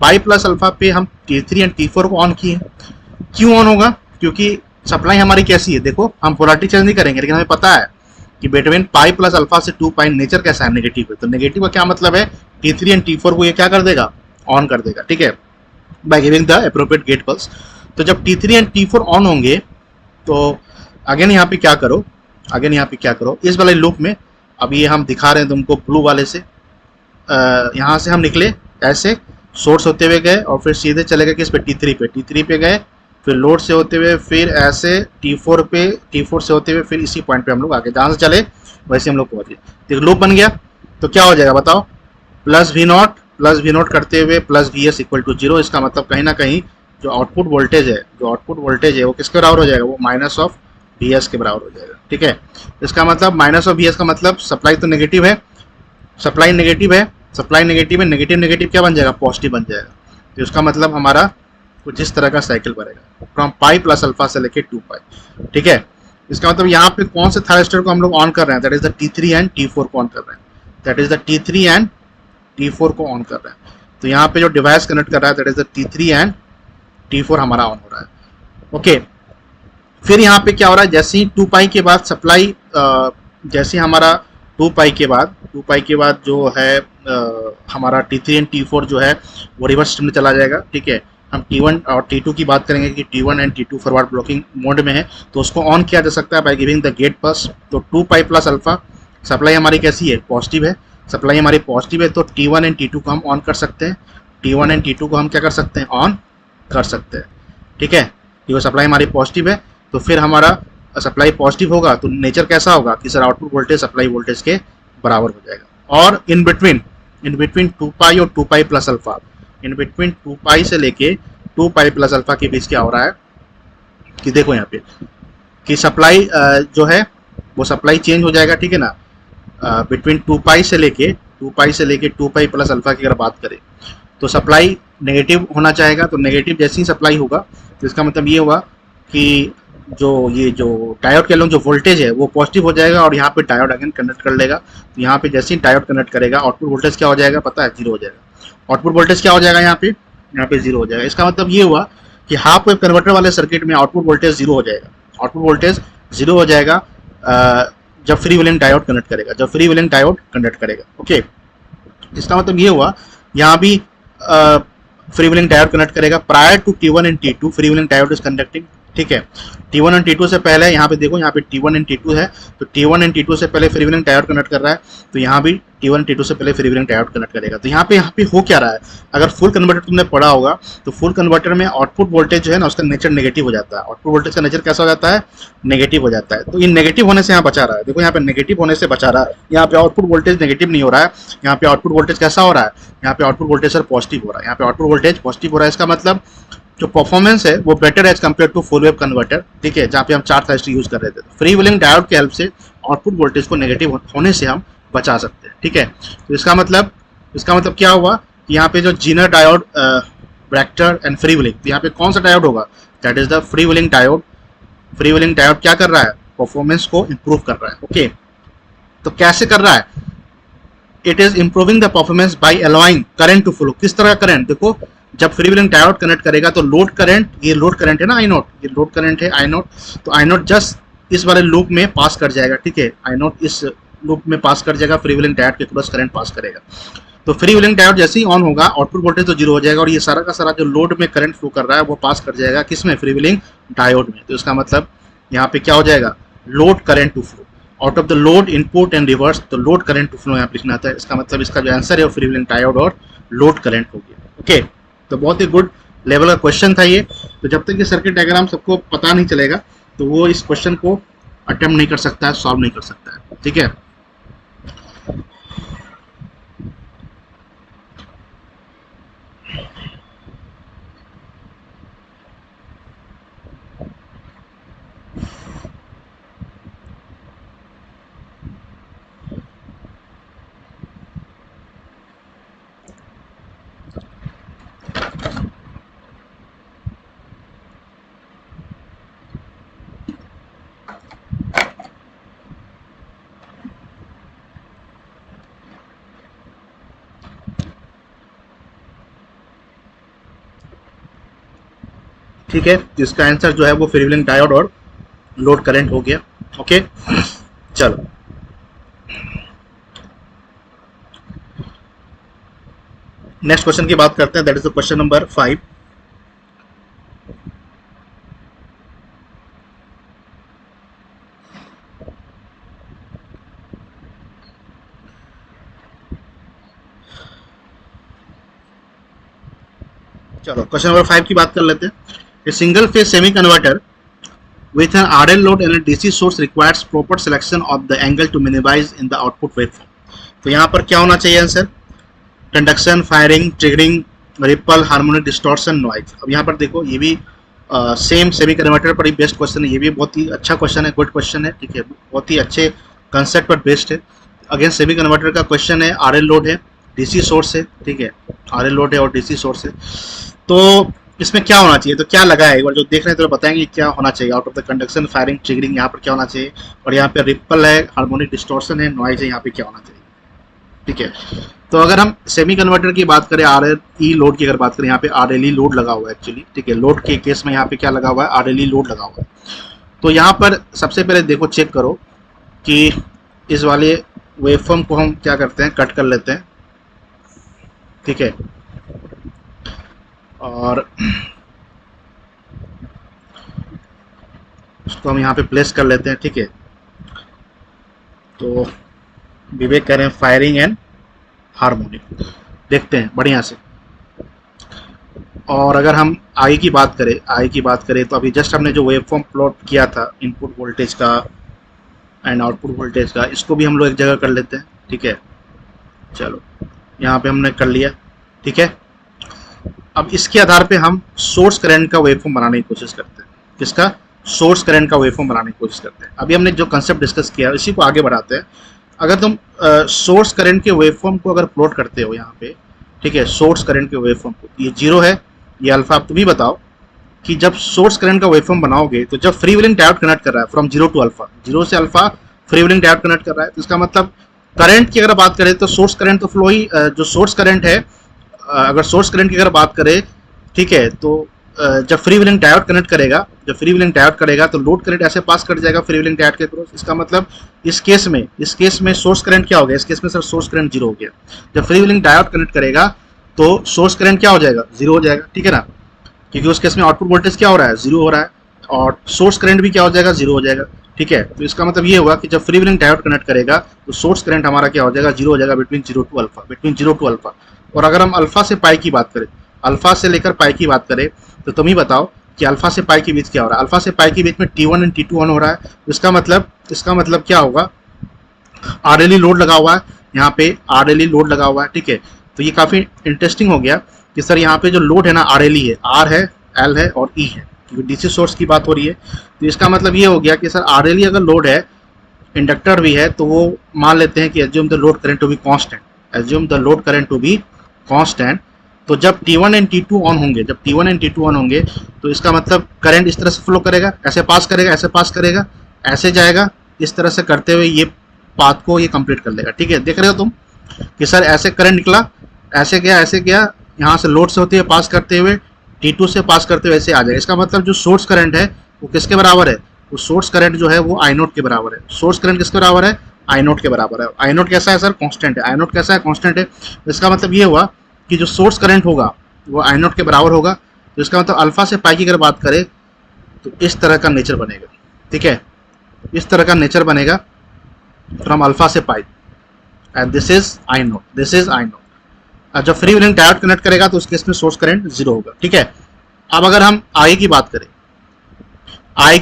पाई प्लस अल्फा पे हम T3 एंड T4 को ऑन किए। क्यों ऑन होगा, क्योंकि सप्लाई हमारी कैसी है, देखो हम पोलरिटी चेंज नहीं करेंगे, लेकिन हमें पता है कि बिटवीन पाई प्लस अल्फा से 2 पाई नेचर कैसा है, नेगेटिव है। तो नेगेटिव का क्या मतलब है, T3 एंड T4 को ये क्या कर देगा, ऑन कर देगा। ठीक है, by giving the appropriate gate pulse. तो जब T3 एंड T4 ऑन होंगे तो अगेन यहाँ पे क्या करो, इस वाले लूप में, अब ये हम दिखा रहे हैं तुमको ब्लू वाले से, यहाँ से हम निकले ऐसे सोर्स होते हुए गए और फिर सीधे चले गए किस पे, T3 पे गए, फिर लोड से होते हुए फिर ऐसे T4 से होते हुए फिर इसी पॉइंट पे हम लोग आगे जहाँ से चले वैसे हम लोग पहुँच गए। तो लूप बन गया, तो क्या हो जाएगा बताओ, प्लस वी नॉट करते हुए plus VS equal to zero. इसका मतलब कहीं ना कहीं जो आउटपुट वोल्टेज है वो किसके बराबर हो जाएगा, वो माइनस ऑफ VS के बराबर हो जाएगा। ठीक है, इसका मतलब माइनस ऑफ VS का मतलब सप्लाई तो नेगेटिव है, सप्लाई नेगेटिव है, नेगेटिव क्या बन जाएगा, पॉजिटिव बन जाएगा। तो इसका मतलब हमारा कुछ इस तरह का साइकिल बनेगा फ्रॉम पाई प्लस अल्फा से लेके 2 पाई। ठीक है, इसका मतलब यहाँ पे कौन से थायरिस्टर को हम लोग ऑन कर रहे हैं, that is the T3 and T4 को ऑन कर रहे हैं, तो यहाँ पे जो डिवाइस कनेक्ट कर रहा है that is the T3 and T4 हमारा ऑन हो रहा है। ओके, फिर यहाँ पे क्या हो रहा है, जैसे ही 2 पाई के बाद सप्लाई, जैसे हमारा 2 पाई के बाद जो है हमारा T3 एंड T4 जो है वो रिवर्स सिस्टम में चला जाएगा। ठीक है, हम T1 और T2 की बात करेंगे कि T1 and T2 forward blocking mode में है, तो उसको ऑन किया जा सकता है by giving the gate pulse. तो 2 पाई प्लस अल्फा सप्लाई हमारी कैसी है, पॉजिटिव है, सप्लाई हमारी पॉजिटिव है, तो T1 एंड T2 को हम ऑन कर सकते हैं, T1 एंड T2 को हम क्या कर सकते हैं, ऑन कर सकते हैं। ठीक है, क्योंकि सप्लाई हमारी पॉजिटिव है, तो फिर हमारा सप्लाई पॉजिटिव होगा तो नेचर कैसा होगा कि sir output voltage supply voltage के बराबर हो जाएगा। और इन बिटवीन 2 पाई और 2 pi plus alpha, in between 2 पाई से लेके 2 पाई प्लस अल्फा के बीच क्या हो रहा है कि देखो यहाँ पे कि सप्लाई जो है वो सप्लाई चेंज हो जाएगा। ठीक है ना, बिटवीन 2 पाई से लेके 2 पाई प्लस अल्फा की अगर बात करें तो सप्लाई नेगेटिव होना चाहेगा, तो नेगेटिव जैसे ही सप्लाई होगा तो इसका मतलब ये हुआ कि जो डायोड के लोग जो वोल्टेज है वो पॉजिटिव हो जाएगा और यहाँ पे डायोड अगेन कनेक्ट कर लेगा। तो यहाँ पे जैसे ही डायोड कनेक्ट करेगा आउटपुट वोल्टेज क्या हो जाएगा पता है, जीरो हो जाएगा। आउटपुट वोल्टेज क्या हो जाएगा, यहाँ पे जीरो हो जाएगा। इसका मतलब ये हुआ कि हाफ वेव कन्वर्टर वाले सर्किट में आउटपुट वोल्टेज जीरो हो जाएगा, जब फ्री व्हीलिंग डायोड कनेक्ट करेगा। ओके, इसका मतलब ये हुआ यहाँ भी फ्री व्हीलिंग डायोड कनेक्ट करेगा prior to T1 and T2 free wheeling diode is conducting. ठीक है, T1 एंड T2 से पहले यहाँ पे देखो, यहाँ पे T1 एंड T2 है, तो T1 एंड T2 से पहले फ्री व्हीलिंग डायोड कनेक्ट कर रहा है, तो यहाँ भी T1 एंड T2 से पहले फ्री व्हीलिंग डायोड कनेक्ट करेगा। तो यहाँ पे हो क्या रहा है, अगर फुल कन्वर्टर तुमने पढ़ा होगा तो फुल कन्वर्टर में आउटपुट वोल्टेज जो है ना उसका नेचर नेगेटिव हो जाता है, आउटपुट वोल्टेज का नेचर कैसा हो जाता है, नेगेटिव हो जाता है। तो इन नेगेटिव होने से यहाँ बचा रहा है, देखो यहाँ पे नेगेटिव होने से बचा रहा है, यहाँ पे आउटपुट वोल्टेज नेगेटिव नहीं हो रहा है, यहाँ पे आउटपुट वोल्टेज कैसा हो रहा है, यहाँ पे आउटपुट वोल्टेज सर पॉजिटिव हो रहा है, यहाँ पे आउटपुट वोल्टेज पॉजिटिव हो रहा है। इसका मतलब जो परफॉर्मेंस है वो better as compare to full wave converter, ठीक है, जहाँ पे हम 4 थाइस्टर यूज कर रहे थे। फ्री व्हीलिंग डायोड की हेल्प से आउटपुट वोल्टेज को नेगेटिव होने से हम बचा सकते हैं, ठीक है। तो इसका मतलब क्या हुआ कि यहाँ पे जो zener diode, varactor and free wheeling, तो यहाँ पे कौन सा डायोड होगा, that is the free wheeling diode. Free wheeling diode क्या कर रहा है, परफॉर्मेंस को इंप्रूव कर रहा है, ओके। तो कैसे कर रहा है, it is improving the performance by allowing current to flow. किस तरह का करंट, देखो जब फ्री व्हीलिंग डायोड कनेक्ट करेगा तो लोड करंट, ये लोड करंट है ना आई नोट, ये लोड करंट है आई नोट, तो आई नोट जस्ट इस वाले लूप में पास कर जाएगा, ठीक है, आई नोट इस लूप में पास कर जाएगा, फ्री व्हीलिंग डायोड के क्रॉस करंट पास करेगा। तो फ्री व्हीलिंग डायोड जैसे ही ऑन होगा आउटपुट वोल्टेज तो जीरो हो जाएगा और ये सारा का सारा जो लोड में करंट फ्लो कर रहा है वो पास कर जाएगा किसमें, फ्री व्हीलिंग डायोड में। तो इसका मतलब यहाँ पे क्या हो जाएगा, load current to flow out of the load input and reverse, तो लोड करंट टू फ्लो यहाँ पे लिखना था। इसका मतलब इसका जो आंसर है वो फ्री व्हीलिंग डायोड और लोड करंट हो गया, ओके। तो बहुत ही गुड लेवल का क्वेश्चन था ये। तो जब तक ये सर्किट डायग्राम सबको पता नहीं चलेगा तो वो इस क्वेश्चन को अटेम्प्ट नहीं कर सकता है, सॉल्व नहीं कर सकता है, ठीक है। ठीक है, इसका आंसर जो है वो फ्री व्हीलिंग डायोड और लोड करंट हो गया, ओके। चलो नेक्स्ट क्वेश्चन की बात करते हैं, that is the question number 5। चलो क्वेश्चन नंबर 5 की बात कर लेते हैं। ए single phase semi converter with an RL load and a DC source requires proper selection of the angle to minimize in the output waveform। तो यहाँ पर क्या होना चाहिए answer, conduction, firing, triggering, ripple, harmonic distortion, noise. अब यहाँ पर देखो ये भी सेम सेमी कन्वर्टर पर ही बेस्ड क्वेश्चन है, ये भी बहुत ही अच्छा क्वेश्चन है, गुड क्वेश्चन है, ठीक है, बहुत ही अच्छे कंसेप्ट पर बेस्ड है। अगेन सेमी कन्वर्टर का क्वेश्चन है, RL लोड है, DC सोर्स है, ठीक है, RL लोड है और DC सोर्स है। तो इसमें क्या होना चाहिए, तो क्या लगा है एक बार जो देख रहे हैं तो बताएंगे क्या होना चाहिए। Out of the conduction, firing, triggering, यहाँ पर क्या होना चाहिए, और यहाँ पे रिपल है, हार्मोनिक डिस्टॉर्शन है, नॉइज है, यहाँ पे क्या होना चाहिए, ठीक है। तो अगर हम सेमी कन्वर्टर की बात करें, RLE लोड की अगर बात करें, यहाँ पे RLE लोड लगा हुआ है एक्चुअली, ठीक है, लोड के केस में यहाँ पे क्या लगा हुआ है, RLE लोड लगा हुआ है। तो यहाँ पर सबसे पहले देखो चेक करो कि इस वाले वेवफॉर्म को हम क्या करते हैं, कट कर लेते हैं, ठीक है, और उसको हम यहाँ पे प्लेस कर लेते हैं, ठीक है। तो विवेक कह रहे हैं फायरिंग एंड हार्मोनिक, देखते हैं बढ़िया से। और अगर हम आई की बात करें तो अभी जस्ट हमने जो वेवफॉर्म प्लॉट किया था इनपुट वोल्टेज का एंड आउटपुट वोल्टेज का, इसको भी हम लोग एक जगह कर लेते हैं, ठीक है। चलो यहाँ पे हमने कर लिया, ठीक है। अब इसके आधार पे हम सोर्स करंट का वेवफॉर्म बनाने की कोशिश करते हैं। किसका, सोर्स करंट का वेवफॉर्म बनाने की कोशिश करते हैं। अभी हमने जो कंसेप्ट डिस्कस किया इसी को आगे बढ़ाते हैं। अगर तुम सोर्स करंट के वेवफॉर्म को अगर प्लॉट करते हो यहाँ पे, ठीक है, सोर्स करंट के वेवफॉर्म को, ये जीरो है, ये अल्फा। आप तुम ही बताओ कि जब सोर्स करंट का वेवफॉर्म बनाओगे तो जब फ्री व्हीलिंग डायोड कनेक्ट कर रहा है from zero to alpha, zero से alpha free wheeling diode connect कर रहा है, तो इसका मतलब करंट की अगर बात करें तो सोर्स करंट तो फ्लो ही, जो सोर्स करंट है, अगर सोर्स करंट की अगर बात करें, ठीक है, तो जब फ्री व्हीलिंग डायोड कनेक्ट करेगा तो लोड करंट ऐसे पास कर जाएगा फ्री व्हीलिंग डायोड के क्रॉस। इसका मतलब इस केस में सोर्स करंट क्या हो गया, इस केस में सर सोर्स करंट जीरो हो गया। जब फ्री व्हीलिंग डायोड कनेक्ट करेगा तो सोर्स करंट क्या हो जाएगा, जीरो हो जाएगा, ठीक है ना, क्योंकि उस केस में आउटपुट वोल्टेज क्या हो रहा है, जीरो हो रहा है, और सोर्स करंट भी क्या हो जाएगा, जीरो हो जाएगा, ठीक है। तो इसका मतलब ये हुआ कि जब फ्री व्हीलिंग डायोड कनेक्ट करेगा तो सोर्स करंट हमारा क्या हो जाएगा, जीरो हो जाएगा बिटवीन जीरो टू अल्फा। और अगर हम अल्फा से पाई की बात करें, अल्फा से लेकर पाई की बात करें, तो तुम ही बताओ कि अल्फा से पाई के बीच क्या हो रहा है। अल्फा से पाई के बीच में T1 एंड T2 ऑन हो रहा है। इसका मतलब क्या होगा, RLE लोड लगा हुआ है, यहाँ पे RLE लोड लगा हुआ है, ठीक है। तो ये काफी इंटरेस्टिंग हो गया कि सर यहाँ पे जो लोड है ना RLE है, R है L है और E है, क्योंकि डीसी सोर्स की बात हो रही है। तो इसका मतलब ये हो गया कि सर RL अगर लोड है, इंडक्टर भी है, तो वो मान लेते हैं कि assume the load current to be constant, assume the load current to be constant. तो जब T1 एंड T2 ऑन होंगे, जब T1 एंड T2 ऑन होंगे, तो इसका मतलब करंट इस तरह से फ्लो करेगा, ऐसे पास करेगा, ऐसे पास करेगा, ऐसे जाएगा, इस तरह से करते हुए ये पाथ को ये कंप्लीट कर लेगा। ठीक है, देख रहे हो तुम कि सर ऐसे करंट निकला, ऐसे गया, यहाँ से लोड से होते हुए पास करते हुए T2 से पास करते हुए ऐसे आ जाएगा। इसका मतलब जो सोर्स करंट है वो किसके बराबर है? वो सोर्स करंट जो है वो I नोट के बराबर है। सोर्स करंट किसके बराबर है? I नोट के बराबर है। I नोट कैसा है सर? कांस्टेंट है। I नोट कैसा है? कांस्टेंट है। इसका मतलब ये हुआ कि जो सोर्स करंट होगा वो I नोट के बराबर होगा। तो इसका मतलब अल्फा से पाई की अगर बात करें तो इस तरह का नेचर बनेगा। ठीक है, इस तरह का नेचर बनेगा फ्रॉम अल्फा से pi, and this is I naught, this is I naught. जब फ्री व्हीलिंग डायोड कनेक्ट करेगा तो उस केस में सोर्स करंट 0 होगा। ठीक है, अब अगर हम आई की बात करें, पाई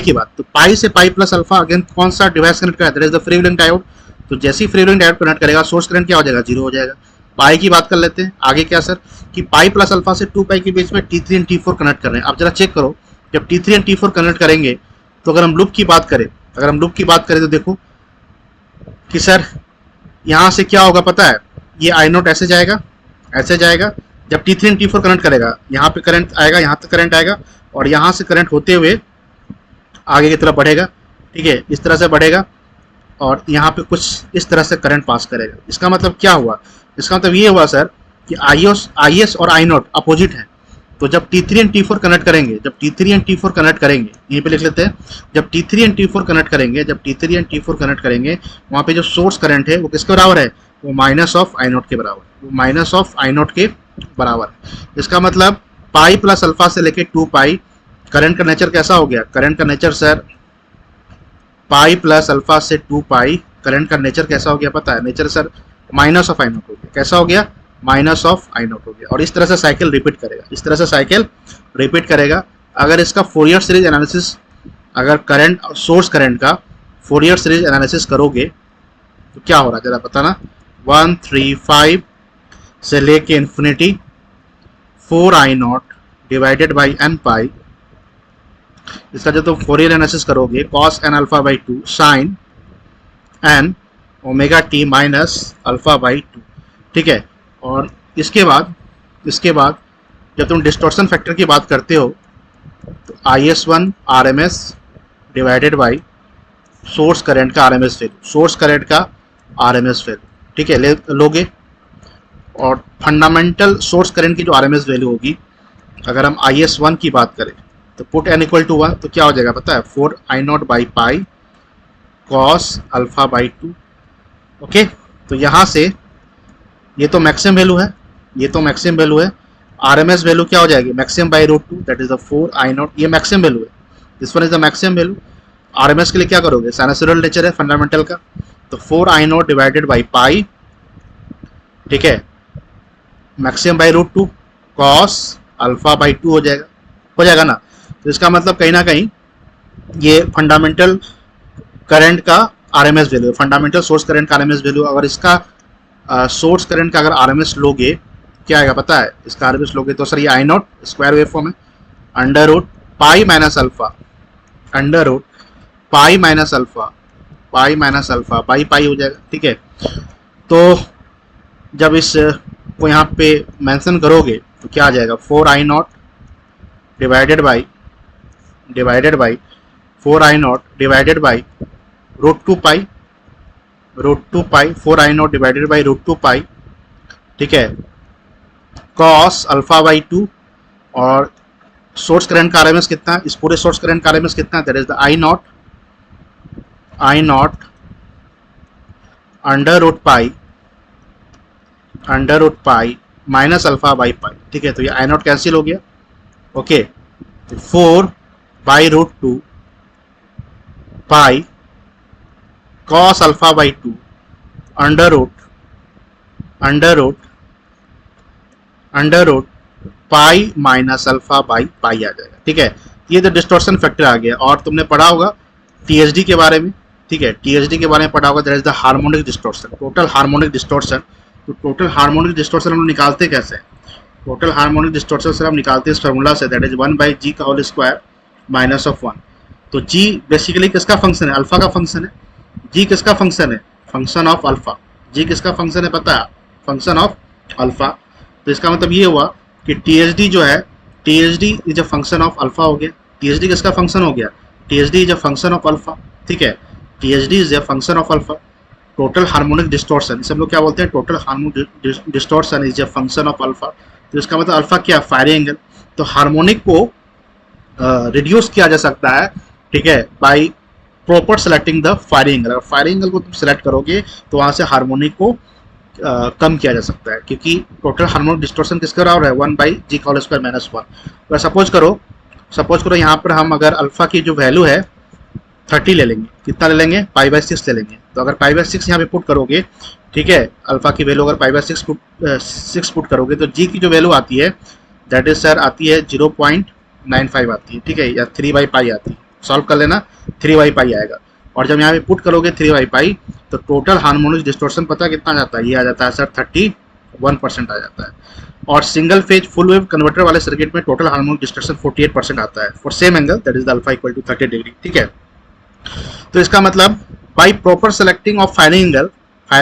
की बात, तो पाई से पाई प्लस अल्फा, अगेन कौन सा डिवाइस कनेक्ट करेगा? That is the free wheeling diode. तो जैसे ही फ्री व्हीलिंग डायोड कनेक्ट करेगा सोर्स करंट क्या हो जाएगा? 0 हो जाएगा। पाई की बात कर लेते हैं। आगे क्या सर कि पाई प्लस अल्फा से 2 पाई के बीच में T3 एंड T4 कनेक्ट कर रहे हैं। आप जरा चेक करो, जब T3 एंड T4 कनेक्ट करेंगे तो अगर हम लूप की बात करें, तो देखो कि सर यहाँ से क्या होगा पता है? ये I नोट ऐसे जाएगा, ऐसे जाएगा। जब T3 एंड T4 कनेक्ट करेगा, यहाँ पे करंट आएगा, यहाँ तक करंट आएगा, और यहाँ से करंट होते हुए आगे की तरफ बढ़ेगा। ठीक है, इस तरह से बढ़ेगा और यहाँ पे कुछ इस तरह से करंट पास करेगा। इसका मतलब क्या हुआ? इसका मतलब ये हुआ सर कि IS और I नोट अपोजिट है। तो जब T3 एंड T4 कनेक्ट करेंगे, यहीं पे लिख लेते हैं, जब T3 एंड T4 कनेक्ट करेंगे, वहाँ पे जो सोर्स करंट है वो किसके बराबर है? वो माइनस ऑफ I नोट के बराबर है। इसका मतलब पाई प्लस अल्फा से लेके 2 पाई, करंट का नेचर कैसा हो गया? करंट का nature sir pi plus alpha से 2 पाई, करंट का नेचर कैसा हो गया पता है? Nature sir minus of I note हो गया। कैसा हो गया? माइनस ऑफ I नोट हो गया। और इस तरह से साइकिल रिपीट करेगा। अगर इसका फोरियर सीरीज एनालिसिस, अगर करंट सोर्स करंट का फोरियर सीरीज एनालिसिस करोगे तो क्या हो रहा है जरा बताना। 135 से लेके infinity 4I nought divided by n पाई, इसका जो तुम फोरियर एनालिसिस करोगे cos n alpha by 2 sin n omega t minus alpha by 2। ठीक है, और इसके बाद जब तुम डिस्टॉर्शन फैक्टर की बात करते हो तो IS1 RMS divided by source current का RMS वैल्यू, ठीक है, लोगे। और फंडामेंटल सोर्स करंट की जो RMS वैल्यू होगी, अगर हम IS1 की बात करें तो पुट n इक्वल टू 1, तो क्या हो जाएगा पता है? 4I nought by pi cos alpha by 2। Okay, तो यहाँ से ये तो मैक्सिमम वैल्यू है, RMS वैल्यू क्या हो जाएगी? Maximum by root 2, that is the 4I nought. ये मैक्सिमम वैल्यू है, this one is the maximum value. RMS के लिए क्या करोगे? साइनसॉइडल नेचर है फंडामेंटल का, तो 4I nought divided by pi, ठीक है, maximum by root 2 cos alpha by 2 हो जाएगा ना। तो इसका मतलब कहीं ना कहीं ये फंडामेंटल करंट का RMS value, fundamental source current का RMS वैल्यू। अगर इसका सोर्स करंट का अगर RMS लोगे क्या आएगा पता है? इसका RMS लोगे तो सर ये I naught square wave form है, under root pi minus alpha, under root pi minus alpha by pi हो जाएगा। ठीक है, तो जब इस को यहाँ पे मेंशन करोगे तो क्या आ जाएगा? 4I nought divided by 4I nought divided by root 2 pi 4I nought divided by root 2 pi, ठीक है, कॉस अल्फा बाई 2। और सोर्स करंट का RMS कितना है? इस पूरे सोर्स करंट का RMS कितना है? That is the I nought under root pi minus alpha by pi. ठीक है, तो ये I नोट कैंसिल हो गया। ओके, तो 4 by root 2 pi cos alpha by 2 under root pi minus alpha by pi आ जाएगा। ठीक है, ये तो डिस्टॉर्शन फैक्टर आ गया। और तुमने पढ़ा होगा THD के बारे में, ठीक है, THD के बारे में पढ़ा होगा, that is the harmonic distortion, total harmonic distortion. तो टोटल हार्मोनिक डिस्टॉर्शन हम लोग निकालते कैसे हैं? टोटल हार्मोनिक डिस्टॉर्शन से हम निकालते हैं इस फार्मूला से, दैट इज 1/g का होल स्क्वायर माइनस ऑफ 1। तो g बेसिकली किसका फंक्शन है? अल्फा का फंक्शन है। g किसका फंक्शन है? Function of alpha. g किसका फंक्शन है पता है? Function of alpha. तो इसका मतलब ये हुआ कि THD जो है, THD is a function of alpha हो गया। THD किसका फंक्शन हो गया? THD is a function of alpha, ठीक है। THD is a function of alpha. Total harmonic distortion, इसे हम लोग क्या बोलते हैं? Total harmonic distortion is a function of alpha. तो इसका मतलब अल्फा क्या? Firing angle. तो हार्मोनिक को रिड्यूस किया जा सकता है, ठीक है, by proper selecting the firing angle. अगर फायरिंग एंगल को तुम सेलेक्ट करोगे तो वहां से हार्मोनिक को कम किया जा सकता है, क्योंकि टोटल हार्मोनिक डिस्टॉर्शन किसका बराबर है? 1/g का होल स्क्वायर माइनस 1। तो सपोज करो यहाँ पर हम अगर अल्फा की जो वैल्यू है 30 ले लेंगे। कितना ले लेंगे? π/6 ले लेंगे। तो अगर π/6 यहाँ पे पुट करोगे, ठीक है, अल्फा की वैल्यू अगर π/6 पुट करोगे तो जी की जो वैल्यू आती है दैट इज सर आती है 0.95 आती है, ठीक है, या 3/π आती है। सॉल्व कर लेना, 3/π आएगा। और जब यहाँ पे पुट करोगे 3/π तो टोटल हार्मोनिक डिस्टॉर्शन पता कितना आ जाता है? ये आ जाता है सर 31% आ जाता है। और single phase full wave converter वाले सर्किट में टोटल हार्मोनिक डिस्टॉर्शन 48% आता है for same angle, that is the alpha equal to 30 degree, ठीक है। तो इसका मतलब बाई proper selecting of firing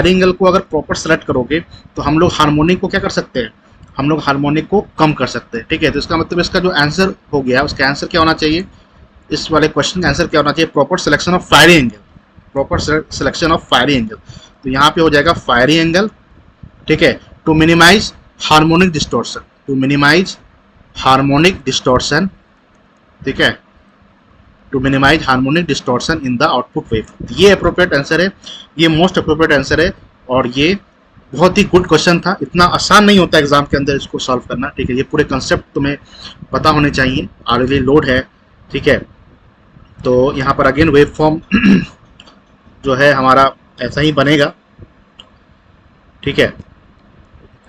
angle को अगर प्रॉपर सेलेक्ट करोगे तो हम लोग हार्मोनिक को क्या कर सकते हैं? हम लोग हार्मोनिक को कम कर सकते हैं, ठीक है। तो इसका मतलब इसका जो आंसर हो गया उसका आंसर क्या होना चाहिए? इस वाले क्वेश्चन का आंसर क्या होना चाहिए? Proper selection of firing angle, proper selection of firing angle. तो यहाँ पे हो जाएगा फायरिंग एंगल, ठीक है, to minimize harmonic distortion, to minimize harmonic distortion, ठीक है, to minimize harmonic distortion in the output wave. ये अप्रोप्रिएट आंसर है, ये मोस्ट अप्रोप्रिएट आंसर है। और ये बहुत ही गुड क्वेश्चन था। इतना आसान नहीं होता एग्जाम के अंदर इसको सॉल्व करना, ठीक है। ये पूरे कंसेप्ट तुम्हें पता होने चाहिए। ऑलरेडी लोड है, ठीक है। तो यहाँ पर अगेन वेव फॉर्म जो है हमारा ऐसा ही बनेगा, ठीक है।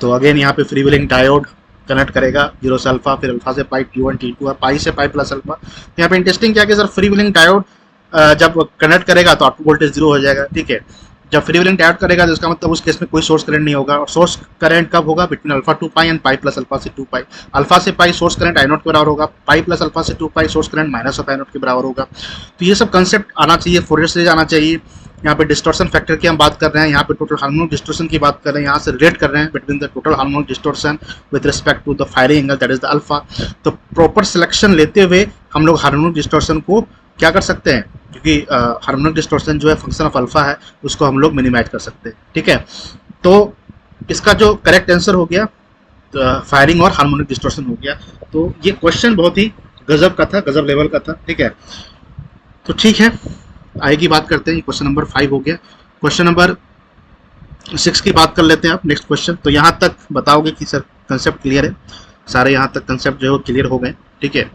तो अगेन यहाँ पे फ्री व्हीलिंग डायोड कनेक्ट करेगा 0 से अल्फा, फिर अल्फा से पाई T1 T2 और पाई से पाई प्लस अल्फा। यहाँ पे इंटरेस्टिंग क्या कि सर फ्री व्हीलिंग डायोड जब कनेक्ट करेगा तो आउटपुट वोल्टेज 0 हो जाएगा, ठीक है। जब फ्री व्हीलिंग डायोड करेगा तो इसका मतलब उस केस में कोई सोर्स करंट नहीं होगा। और सोर्स करंट कब होगा? Between alpha two pi and pi plus alpha से 2 पाई। अल्फा से पाई सोर्स करंट I0 के बराबर होगा, पाई प्लस अल्फा से 2 pi source current minus of I0 के बराबर होगा। तो ये सब कंसेप्ट आना चाहिए, फोरियर सीरीज आना चाहिए। यहाँ पे डिस्टॉर्शन फैक्टर की हम बात कर रहे हैं, यहाँ पे टोटल हार्मोनिक डिस्टॉर्शन की बात कर रहे हैं, यहाँ से रिलेट कर रहे हैं between the total harmonic distortion with respect to the firing angle that is the alpha. तो प्रॉपर सिलेक्शन लेते हुए हम लोग हार्मोनिक डिस्टॉर्शन को क्या कर सकते हैं? क्योंकि हार्मोनिक डिस्टॉर्शन जो है फंक्शन ऑफ अल्फा है, उसको हम लोग मिनिमाइज कर सकते हैं, ठीक है। तो इसका जो करेक्ट आंसर हो गया फायरिंग और हार्मोनिक डिस्टॉर्शन हो गया। तो ये क्वेश्चन बहुत ही गजब का था, गजब लेवल का था, ठीक है। तो ठीक है, आगे की बात करते हैं। क्वेश्चन नंबर 5 हो गया। क्वेश्चन नंबर 6 की बात कर लेते हैं आप, नेक्स्ट क्वेश्चन। तो यहाँ तक बताओगे कि सर कंसेप्ट क्लियर है? सारे यहाँ तक कंसेप्ट जो है क्लियर हो गए, ठीक है।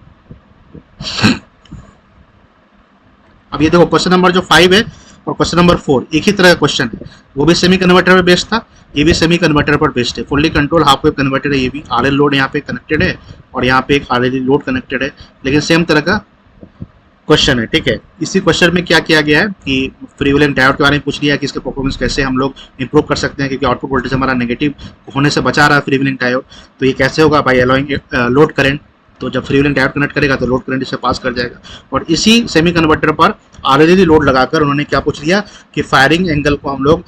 अब ये देखो क्वेश्चन नंबर जो 5 है और क्वेश्चन नंबर 4 एक ही तरह का क्वेश्चन है। वो भी सेमी कन्वर्टर पर बेस्ड था, ये भी सेमी कन्वर्टर पर बेस्ड है। Fully control half wave converter है, ये भी RL लोड यहाँ पे कनेक्टेड है और यहाँ पे एक RL लोड कनेक्टेड है, लेकिन सेम तरह का क्वेश्चन है, ठीक है। इसी क्वेश्चन में क्या किया गया है कि फ्री व्हीलिंग डायोड के बारे में पूछ लिया कि इसके परफॉर्मेंस कैसे हम लोग इंप्रूव कर सकते हैं, क्योंकि आउटपुट वोल्टेज हमारा नेगेटिव होने से बचा रहा है फ्री व्हीलिंग डायोड। तो ये कैसे होगा? By allowing load current. तो जब फ्री व्हीलिंग डायोड कनेक्ट करेगा तो लोड करंट इसे पास कर जाएगा। और इसी सेमी कन्वर्टर पर RLD लोड लगाकर उन्होंने क्या पूछ लिया कि फायरिंग एंगल को हम लोग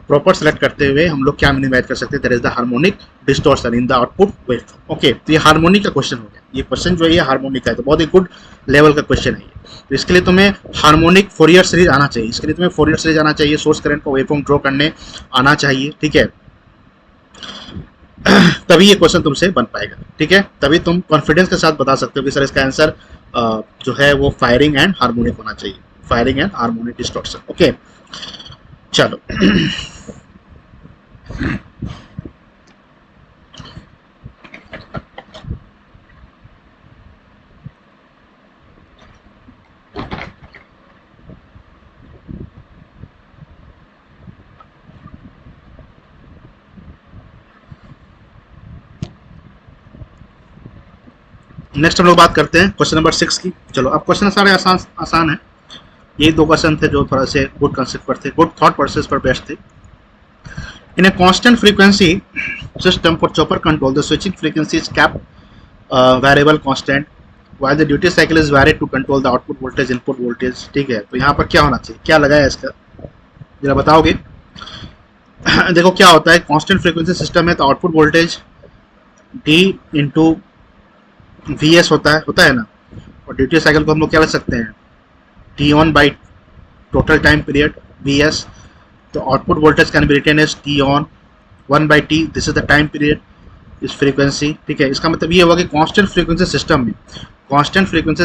प्रॉपर सेलेक्ट करते हुए हम लोग क्या मिनिमाइज कर सकते हैं? That is the harmonic distortion in the output wave. Okay, तो ये हार्मोनिक का क्वेश्चन हो गया। ये क्वेश्चन जो है ये हार्मोनिक का है, तो बहुत ही गुड लेवल का क्वेश्चन है ये। तो इसके लिए तुम्हें हार्मोनिक फोरियर सीरीज आना चाहिए, इसके लिए तुम्हें फोरियर सीरीज आना चाहिए, सोर्स करंट को वेवफॉर्म ड्रॉ करने आना चाहिए, ठीक है। तभी ये क्वेश्चन तुमसे बन पाएगा, ठीक है। तभी तुम कॉन्फिडेंस के साथ बता सकते हो कि सर इसका आंसर जो है वो फायरिंग एंड हार्मोनिक होना चाहिए, firing and harmonic distortion. Okay, चलो। नेक्स्ट हम लोग बात करते हैं क्वेश्चन नंबर 6 की। चलो, अब क्वेश्चन सारे आसान है। यही 2 क्वेश्चन थे जो थोड़ा से गुड कंसेप्ट पर थे, गुड थॉट प्रोसेस पर बेस्ड थे। In a constant frequency system for chopper control, the switching frequency is kept variable constant while the duty cycle is varied to control the output voltage input voltage. ठीक है, तो यहाँ पर क्या होना चाहिए, क्या लगाया इसका जरा बताओगे? देखो क्या होता है, कांस्टेंट फ्रीक्वेंसी सिस्टम है तो output voltage D into VS होता है ना, और ड्यूटी साइकिल को हम लोग क्या लिख सकते हैं, T on by total time period VS. तो output voltage can be written as T on 1 by T, this is the time period, इस फ्रीक्वेंसी. ठीक है, इसका मतलब ये हुआ कि कांस्टेंट फ्रीक्वेंसी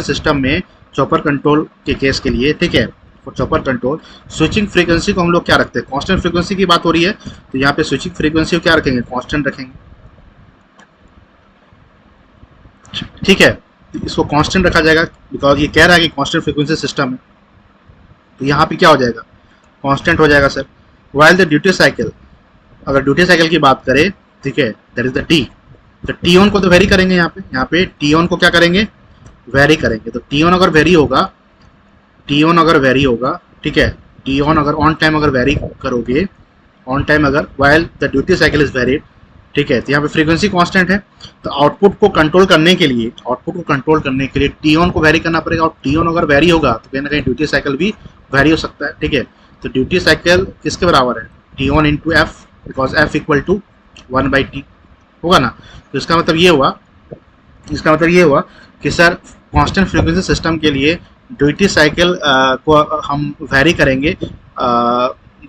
सिस्टम में चॉपर कंट्रोल के केस के लिए, ठीक है, for chopper control switching frequency को हम लोग क्या रखते हैं, कांस्टेंट फ्रीक्वेंसी की बात हो रही है तो यहाँ पे स्विचिंग फ्रीक्वेंसी को क्या रखेंगे, कांस्टेंट रखेंगे. ठीक है, इसको कांस्टेंट रखा जाएगा बिकॉज ये कह रहा है कि कांस्टेंट फ्रीक्वेंसी सिस्टम है, तो यहाँ पे क्या हो जाएगा, कांस्टेंट हो जाएगा sir. While the duty cycle, अगर ड्यूटी साइकिल की बात करें, ठीक है, दैट इज द T, तो T ऑन को तो वेरी करेंगे, यहाँ पे T ऑन को क्या करेंगे, वेरी करेंगे. तो T ऑन अगर वेरी होगा, ठीक है, T ऑन अगर ऑन टाइम अगर वेरी करोगे, ऑन टाइम अगर while the duty cycle is varied, ठीक है, तो यहाँ पे फ्रीक्वेंसी कांस्टेंट है. तो आउटपुट को कंट्रोल करने के लिए T ऑन को वेरी करना पड़ेगा, और T ऑन अगर वेरी होगा तो कहीं ना कहीं ड्यूटी साइकिल भी वेरी हो सकता है. ठीक है, तो ड्यूटी साइकिल किसके बराबर है, T on into F, because F equal to 1 by T होगा ना. तो इसका मतलब ये हुआ कि सर कांस्टेंट फ्रीक्वेंसी सिस्टम के लिए ड्यूटी साइकिल को हम वेरी करेंगे,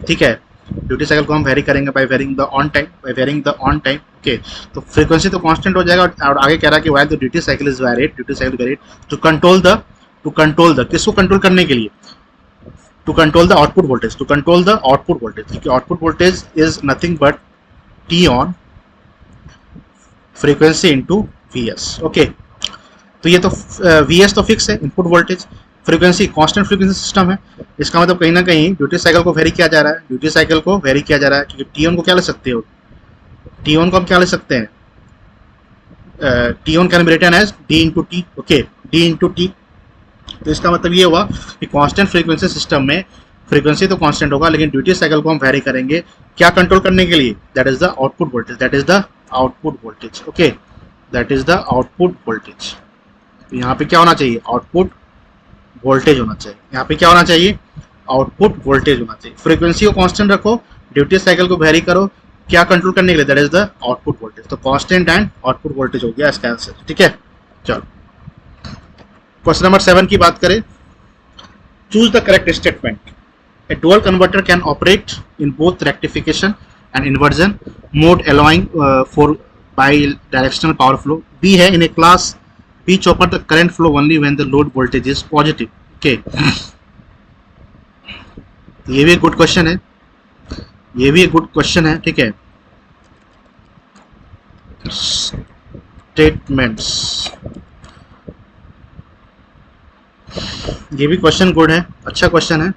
ठीक है, ड्यूटी साइकिल को हम वेरी करेंगे by varying the on time, okay. तो फ्रीक्वेंसी तो कांस्टेंट हो जाएगा, और आगे कह रहा है कि while the duty cycle is varied to control the किसको कंट्रोल करने के लिए, to control the output voltage, क्योंकि output voltage is nothing but T on frequency into VS. Okay, तो ये तो VS तो फिक्स है, input voltage, frequency constant frequency system है. इसका मतलब कहीं ना कहीं ड्यूटी साइकिल को वेरी किया जा रहा है, क्योंकि T ऑन को क्या ले सकते हो, T ऑन को हम क्या ले सकते हैं, T on can be written as D into T, okay, D into T. तो इसका मतलब ये हुआ कि कांस्टेंट फ्रीक्वेंसी सिस्टम में फ्रीक्वेंसी तो कांस्टेंट होगा, लेकिन ड्यूटी साइकिल को हम वेरी करेंगे क्या कंट्रोल करने के लिए, that is the output voltage, okay, that is the output voltage. यहाँ पे क्या होना चाहिए, आउटपुट वोल्टेज होना चाहिए. फ्रीक्वेंसी को कांस्टेंट रखो, ड्यूटी साइकिल को वेरी करो, क्या कंट्रोल करने के लिए, that is the output voltage. तो कांस्टेंट एंड आउटपुट वोल्टेज हो गया इसका आंसर. ठीक है, चलो क्वेश्चन नंबर 7 की बात करें. Choose the correct statement. A dual converter can operate in both rectification and inversion mode, allowing for bidirectional power flow. B है, in a class B chopper the current flow only when the load voltage is positive. Okay, ये भी एक good question है, ठीक है. Statements, ये भी question good है, अच्छा क्वेश्चन है.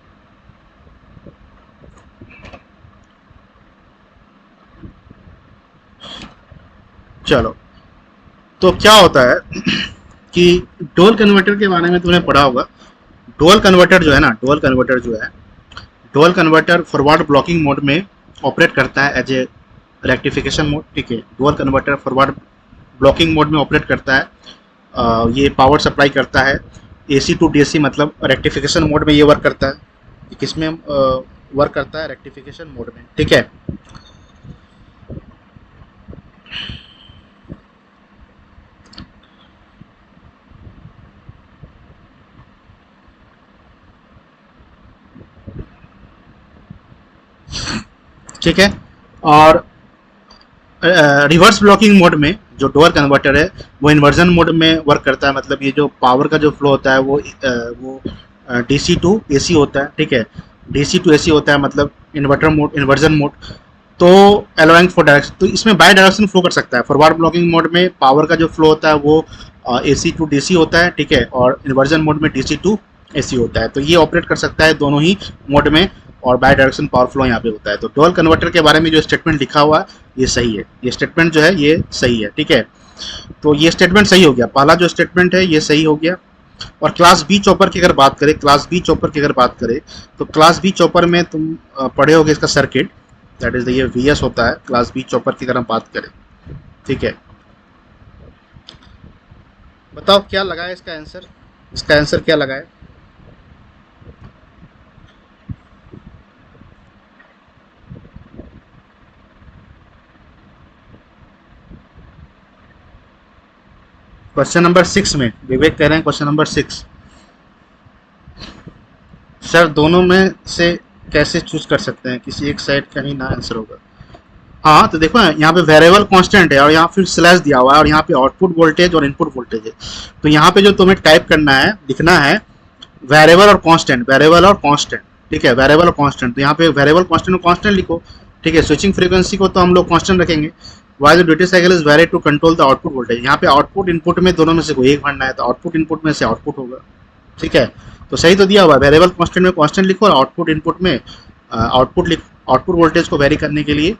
चलो, तो क्या होता है कि डुअल कन्वर्टर के बारे में तुमने पढ़ा होगा. डुअल कन्वर्टर जो है फॉरवर्ड ब्लॉकिंग मोड में ऑपरेट करता है एज ए रेक्टिफिकेशन मोड. ठीक है, dual converter forward blocking mode में ऑपरेट करता है. ये पावर सप्लाई करता है AC टू DC, मतलब रेक्टिफिकेशन मोड में ये वर्क करता है. किसमें वर्क करता है, रेक्टिफिकेशन मोड में. ठीक है, ठीक है. और रिवर्स ब्लॉकिंग मोड में जो डुअल कन्वर्टर है वो इन्वर्जन मोड में वर्क करता है. मतलब ये जो पावर का जो फ्लो होता है वो DC टू AC होता है. ठीक है, DC टू AC होता है, मतलब इन्वर्जन मोड. तो अलाउइंग फॉर डायरेक्शन, तो इसमें बाय डायरेक्शन फ्लो कर सकता है. फॉरवर्ड ब्लॉकिंग मोड में पावर का जो फ्लो होता है वो AC टू DC होता है. ठीक है, और इन्वर्जन मोड में DC टू AC होता है. तो ये ऑपरेट कर सकता है दोनों ही मोड में, और बाय डायरेक्शन पावर फ्लो यहाँ पे होता है. तो डुअल कन्वर्टर के बारे में जो स्टेटमेंट लिखा हुआ है ये सही है, ये स्टेटमेंट जो है ये सही है. ठीक है, तो ये स्टेटमेंट सही हो गया, पहला जो स्टेटमेंट है ये सही हो गया. और क्लास बी चॉपर की अगर बात करें, तो क्लास बी चॉपर में तुम पढ़े होगे इसका सर्किट. दैट इज ये वी एस होता है क्लास बी चॉपर की अगर हम बात करें, ठीक है। बताओ क्या लगा है इसका आंसर, इसका आंसर क्या लगा है? क्वेश्चन नंबर 6 में विवेक कह रहे हैं क्वेश्चन नंबर 6, सर दोनों में से कैसे चूज कर सकते हैं, किसी एक साइड का ही ना आंसर होगा। हाँ तो देखो यहाँ पे वेरिएबल कांस्टेंट है और यहाँ फिर स्लैश दिया हुआ है और यहाँ पे आउटपुट वोल्टेज और इनपुट वोल्टेज है। तो यहाँ पे जो तुम्हें टाइप करना है, लिखना है वेरिएबल और कांस्टेंट, वेरिएबल और कांस्टेंट, ठीक है, वेरिएबल और कांस्टेंट। तो यहाँ पे वेरिएबल कांस्टेंट और कांस्टेंट लिखो, ठीक है। स्विचिंग फ्रीक्वेंसी को तो हम लोग कांस्टेंट रखेंगे। Why the duty cycle is vary to control the output voltage, यहाँ पे आउटपुट इनपुट में दोनों में से कोई एक भरना है, तो आउटपुट इनपुट में से आउटपुट होगा, ठीक है। तो सही तो दिया हुआ है, वेरिएबल कांस्टेंट में कांस्टेंट लिखो और आउटपुट इनपुट में आउटपुट लिखो। आउटपुट वोल्टेज को वेरी करने के लिए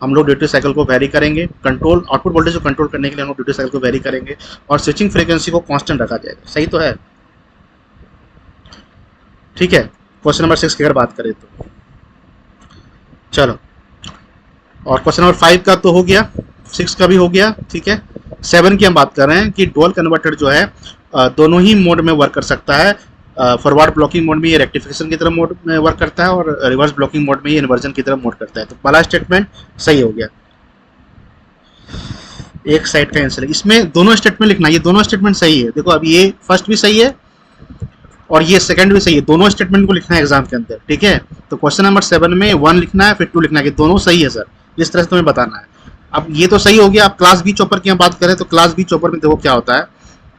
हम लोग ड्यूटी साइकिल को वेरी करेंगे, कंट्रोल आउटपुट वोल्टेज को कंट्रोल करने के लिए हम लोग ड्यूटी साइकिल को वेरी करेंगे और स्विचिंग फ्रीक्वेंसी को कांस्टेंट रखा जाएगा। सही तो है, ठीक है। क्वेश्चन नंबर 6 की अगर बात करें तो चलो, और क्वेश्चन नंबर 5 का तो हो गया, 6 का भी हो गया, ठीक है। 7 की हम बात कर रहे हैं कि डुअल कन्वर्टर जो है दोनों ही मोड में वर्क कर सकता है। फॉरवर्ड ब्लॉकिंग मोड में ये रेक्टिफिकेशन की तरह मोड में वर्क करता है और रिवर्स ब्लॉकिंग मोड में ये इन्वर्जन की तरह मोड करता है। तो पहला स्टेटमेंट सही हो गया, एक साइड का आंसर। इसमें दोनों स्टेटमेंट लिखना, ये दोनों स्टेटमेंट सही है। देखो अब ये फर्स्ट भी सही है और ये सेकंड भी सही है, दोनों स्टेटमेंट को लिखना है एग्जाम के अंदर, ठीक है। तो क्वेश्चन नंबर 7 में 1 लिखना है फिर 2 लिखना है कि दोनों सही है सर, इस तरह से तुम्हें बताना है। अब ये तो सही हो गया। अब क्लास बी चॉपर की हम बात करें तो क्लास बी चॉपर में देखो क्या होता है।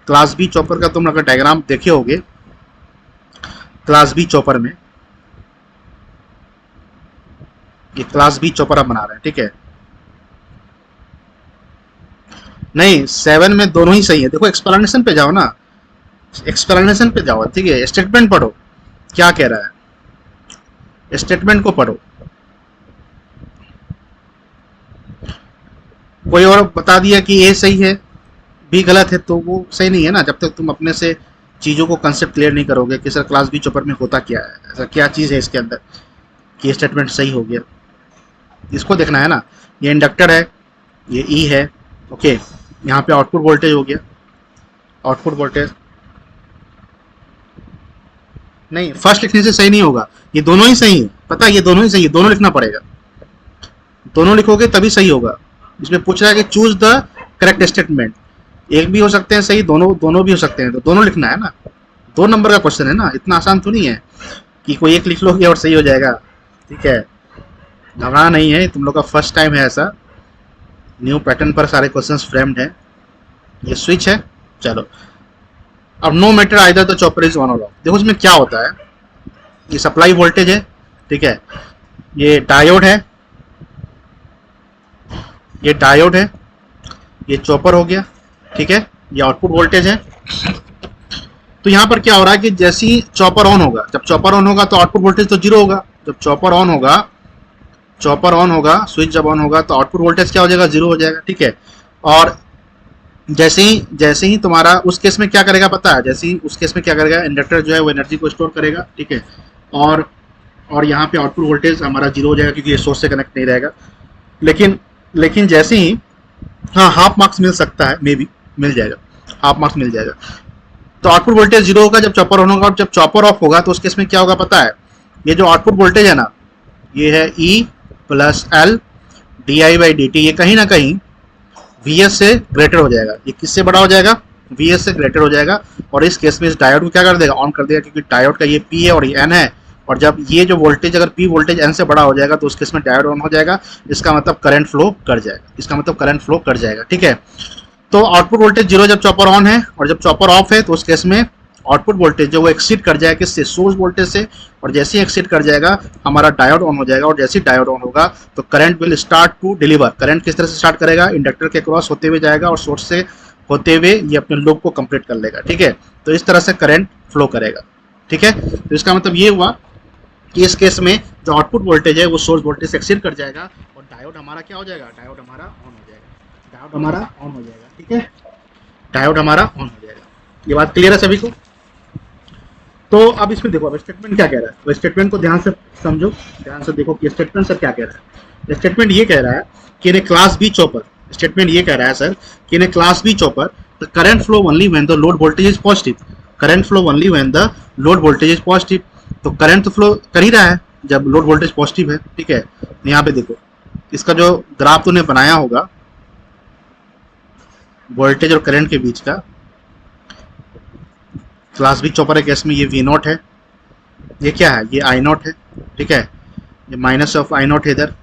क्लास बी चॉपर का तुम अगर डायग्राम देखे होगे, क्लास बी चॉपर में ये क्लास बी चॉपर आप बना रहे हैं, ठीक है। नहीं 7 में दोनों ही सही है। देखो एक्सप्लेनेशन पे जाओ ना, एक्सप्लेनेशन पे जाओ, ठीक है। स्टेटमेंट पढ़ो क्या कह रहा है, स्टेटमेंट को पढ़ो। कोई और बता दिया कि ए सही है बी गलत है तो वो सही नहीं है ना, जब तक तुम अपने से चीज़ों को कंसेप्ट क्लियर नहीं करोगे कि सर क्लास बी चॉपर में होता क्या है, ऐसा क्या चीज़ है इसके अंदर कि स्टेटमेंट सही हो गया। इसको देखना है ना। ये इंडक्टर है, ये ई है, ओके। यहाँ पे आउटपुट वोल्टेज हो गया, आउटपुट वोल्टेज नहीं, फर्स्ट लिखने से सही नहीं होगा। ये दोनों ही सही है, पता है, ये दोनों ही सही है, दोनों लिखना पड़ेगा, दोनों लिखोगे तभी सही होगा। इसमें पूछ रहा है कि चूज द करेक्ट स्टेटमेंट, एक भी हो सकते हैं सही, दोनों दोनों भी हो सकते हैं, तो दोनों लिखना है ना। 2 नंबर का क्वेश्चन है ना, इतना आसान तो नहीं है कि कोई एक लिख लोगे और सही हो जाएगा, ठीक है। घबराना नहीं है, तुम लोग का फर्स्ट टाइम है ऐसा, न्यू पैटर्न पर सारे क्वेश्चंस फ्रेम्ड हैं। ये स्विच है, चलो। अब no matter either the chopper is on और ऑफ। देखो इसमें क्या होता है, ये सप्लाई वोल्टेज है, ठीक है, ये डायोड है, ये डायोड है, ये चॉपर हो गया, ठीक है, ये आउटपुट वोल्टेज है। तो यहाँ पर क्या हो रहा है कि जैसे ही चॉपर ऑन होगा, जब चॉपर ऑन होगा तो आउटपुट वोल्टेज तो 0 होगा। जब चॉपर ऑन होगा, चॉपर ऑन होगा, स्विच जब ऑन होगा तो आउटपुट वोल्टेज क्या हो जाएगा, 0 हो जाएगा, ठीक है। और जैसे ही तुम्हारा उस केस में क्या करेगा पता है, जैसे ही उस केस में क्या करेगा, इंडक्टर जो है वो एनर्जी को स्टोर करेगा, ठीक है। और यहाँ पे आउटपुट वोल्टेज हमारा 0 हो जाएगा क्योंकि ये सोर्स से कनेक्ट नहीं रहेगा। लेकिन जैसे ही, हाँ हाफ मार्क्स मिल सकता है, मे बी मिल जाएगा, हाफ मार्क्स मिल जाएगा। तो आउटपुट वोल्टेज 0 होगा जब चॉपर ऑन होगा, और जब चॉपर ऑफ होगा तो उस केस में क्या होगा पता है, ये जो आउटपुट वोल्टेज है ना, ये है E plus L D I by D T, ये कहीं ना कहीं Vs से ग्रेटर हो जाएगा। ये किससे बड़ा हो जाएगा, Vs से ग्रेटर हो जाएगा। और इस केस में इस डायोड को क्या कर देगा, ऑन कर देगा, क्योंकि डायोड का ये P है और ये N है। और जब ये जो वोल्टेज अगर P वोल्टेज N से बड़ा हो जाएगा तो उस केस में डायोड ऑन हो जाएगा, इसका मतलब करंट फ्लो कर जाएगा, इसका मतलब करंट फ्लो कर जाएगा, ठीक है। तो आउटपुट वोल्टेज 0 जब चॉपर ऑन है, और जब चॉपर ऑफ है तो उस केस में आउटपुट वोल्टेज जो वो एक्सीड कर जाएगा किससे, सोर्स वोल्टेज से। और जैसे ही एक्सीड कर जाएगा हमारा डायोड ऑन हो जाएगा, और जैसे ही डायोड ऑन होगा तो current will start to deliver. Current किस तरह से स्टार्ट करेगा, इंडक्टर के क्रॉस होते हुए जाएगा और सोर्स से होते हुए ये अपने लूप को कंप्लीट कर लेगा, ठीक है। तो इस तरह से करंट फ्लो करेगा, ठीक है। तो इसका मतलब ये हुआ कि इस केस में जो आउटपुट वोल्टेज है वो सोर्स वोल्टेज से एक्सीड कर जाएगा और डायोड हमारा क्या हो जाएगा, डायोड हमारा ऑन हो जाएगा, डायोड हमारा ऑन हो जाएगा, ठीक है, डायोड हमारा ऑन हो जाएगा। ये बात क्लियर है सभी को। तो अब इसमें देखो, अब स्टेटमेंट क्या कह रहा है, तो स्टेटमेंट को ध्यान से समझो, ध्यान से देखो कि स्टेटमेंट सर क्या कह रहा है। स्टेटमेंट ये कह रहा है कि in class B chopper, statement ये कह रहा है सर कि in class B chopper the current flow only when the load voltage is positive, current flow only when the load voltage is positive. तो करंट तो फ्लो कर ही रहा है जब लोड वोल्टेज पॉजिटिव है, ठीक है। यहाँ पे देखो इसका जो ग्राफ तूने बनाया होगा वोल्टेज और करंट के बीच का, क्लास बी चॉपर के केस में ये वी नॉट है, ये क्या है, ये आई नॉट है, ठीक है, ये माइनस ऑफ आई नॉट है इधर।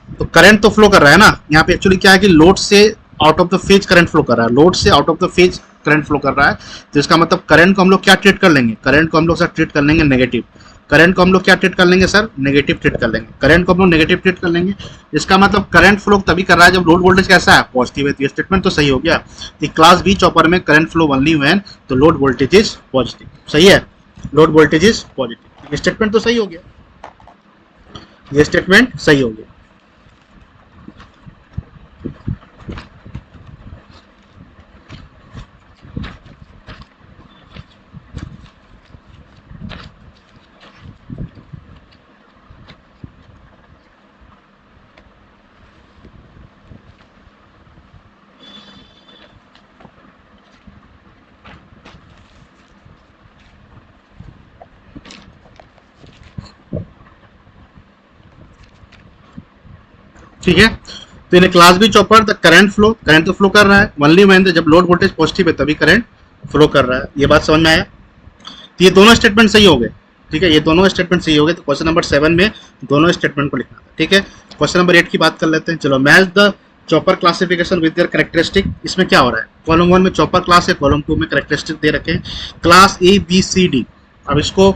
तो करंट तो फ्लो कर रहा है ना, यहाँ पे एक्चुअली क्या है कि लोड से out of the phase current flow कर रहा है, लोड से out of the phase current flow कर रहा है। तो इसका मतलब करंट को हम लोग क्या ट्रीट कर लेंगे, करंट को हम लोग सर ट्रीट कर लेंगे नेगेटिव, करंट को हम लोग क्या ट्रीट कर लेंगे सर, नेगेटिव ट्रीट कर लेंगे, करंट को हम लोग नेगेटिव ट्रीट कर लेंगे। इसका मतलब करंट फ्लो तभी कर रहा है जब लोड वोल्टेज कैसा है, पॉजिटिव है। तो ये स्टेटमेंट तो सही हो गया कि क्लास बी चॉपर में करंट फ्लो ओनली व्हेन तो लोड वोल्टेज इज पॉजिटिव, सही है, लोड वोल्टेज इज पॉजिटिव। ये स्टेटमेंट तो सही हो गया, ये स्टेटमेंट सही हो गया। ठीक है, तो in class B chopper the current flow, current तो फ्लो कर रहा है ओनली व्हेन जब लोड वोल्टेज पॉजिटिव है तभी करंट फ्लो कर रहा है। ये बात समझ में आया। तो ये दोनों स्टेटमेंट सही हो गए, ठीक है, ये दोनों स्टेटमेंट सही हो गए। तो क्वेश्चन नंबर 7 में दोनों स्टेटमेंट को लिखना था, ठीक है। क्वेश्चन नंबर 8 की बात कर लेते हैं। चलो, match the chopper classification with their characteristic. इसमें क्या हो रहा है, कॉलम 1 में चॉपर क्लास है, कॉलम 2 में कैरेक्टरिस्टिक दे रखे हैं, class A B C D. अब इसको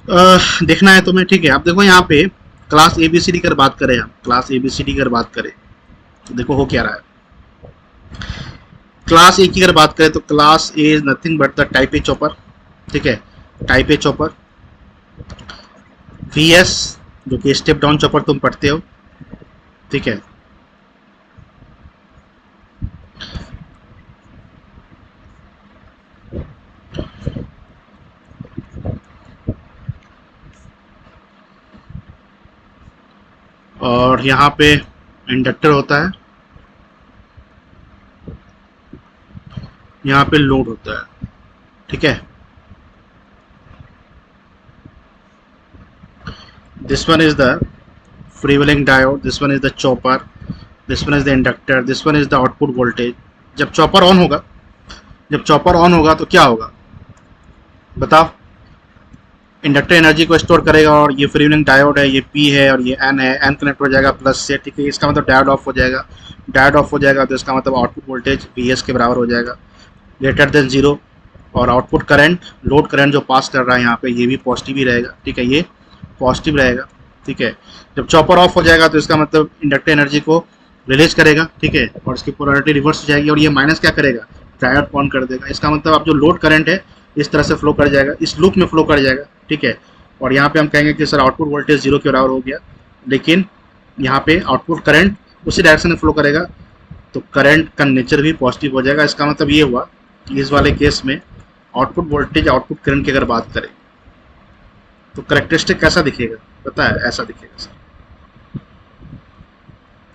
देखना है तुम्हें, ठीक है। अब देखो यहाँ पे class A B C D की बात करें, हम class A B C D की बात करें तो देखो हो क्या रहा है। क्लास ए की अगर बात करें तो class A is nothing but the type A chopper, ठीक है, type A chopper. V S जो कि स्टेप डाउन चॉपर तुम पढ़ते हो, ठीक है। और यहाँ पे इंडक्टर होता है, यहाँ पे लोड होता है, ठीक है। This one is the freewheeling diode, this one is the chopper, this one is the inductor, this one is the output voltage. जब चॉपर ऑन होगा, जब चॉपर ऑन होगा तो क्या होगा बताओ, इंडक्टर एनर्जी को स्टोर करेगा और ये फ्रीव्हीलिंग डायोड है, ये पी है और ये एन है, एन कनेक्ट हो जाएगा प्लस से, ठीक है। इसका मतलब डायोड ऑफ हो जाएगा, डायोड ऑफ हो जाएगा तो इसका मतलब आउटपुट वोल्टेज वी एस के बराबर हो जाएगा, ग्रेटर देन 0। और आउटपुट करंट, लोड करंट जो पास कर रहा है यहाँ पे ये भी पॉजिटिव ही रहेगा, ठीक है, ये पॉजिटिव रहेगा, ठीक है। जब चॉपर ऑफ हो जाएगा तो इसका मतलब इंडक्टर एनर्जी को रिलीज करेगा, ठीक है, और इसकी पोलैरिटी रिवर्स हो जाएगी और ये माइनस क्या करेगा, डायोड ऑन कर देगा। इसका मतलब अब जो लोड करंट है इस तरह से फ्लो कर जाएगा, इस लूप में फ्लो कर जाएगा, ठीक है। और यहाँ पे हम कहेंगे कि सर आउटपुट वोल्टेज 0 के बराबर हो गया, लेकिन यहाँ पे आउटपुट करंट उसी डायरेक्शन में फ्लो करेगा तो करंट का नेचर भी पॉजिटिव हो जाएगा। इसका मतलब ये हुआ कि इस वाले केस में आउटपुट वोल्टेज आउटपुट करंट की अगर बात करें तो कैरेक्टरिस्टिक कैसा दिखेगा पता है, ऐसा दिखेगा सर।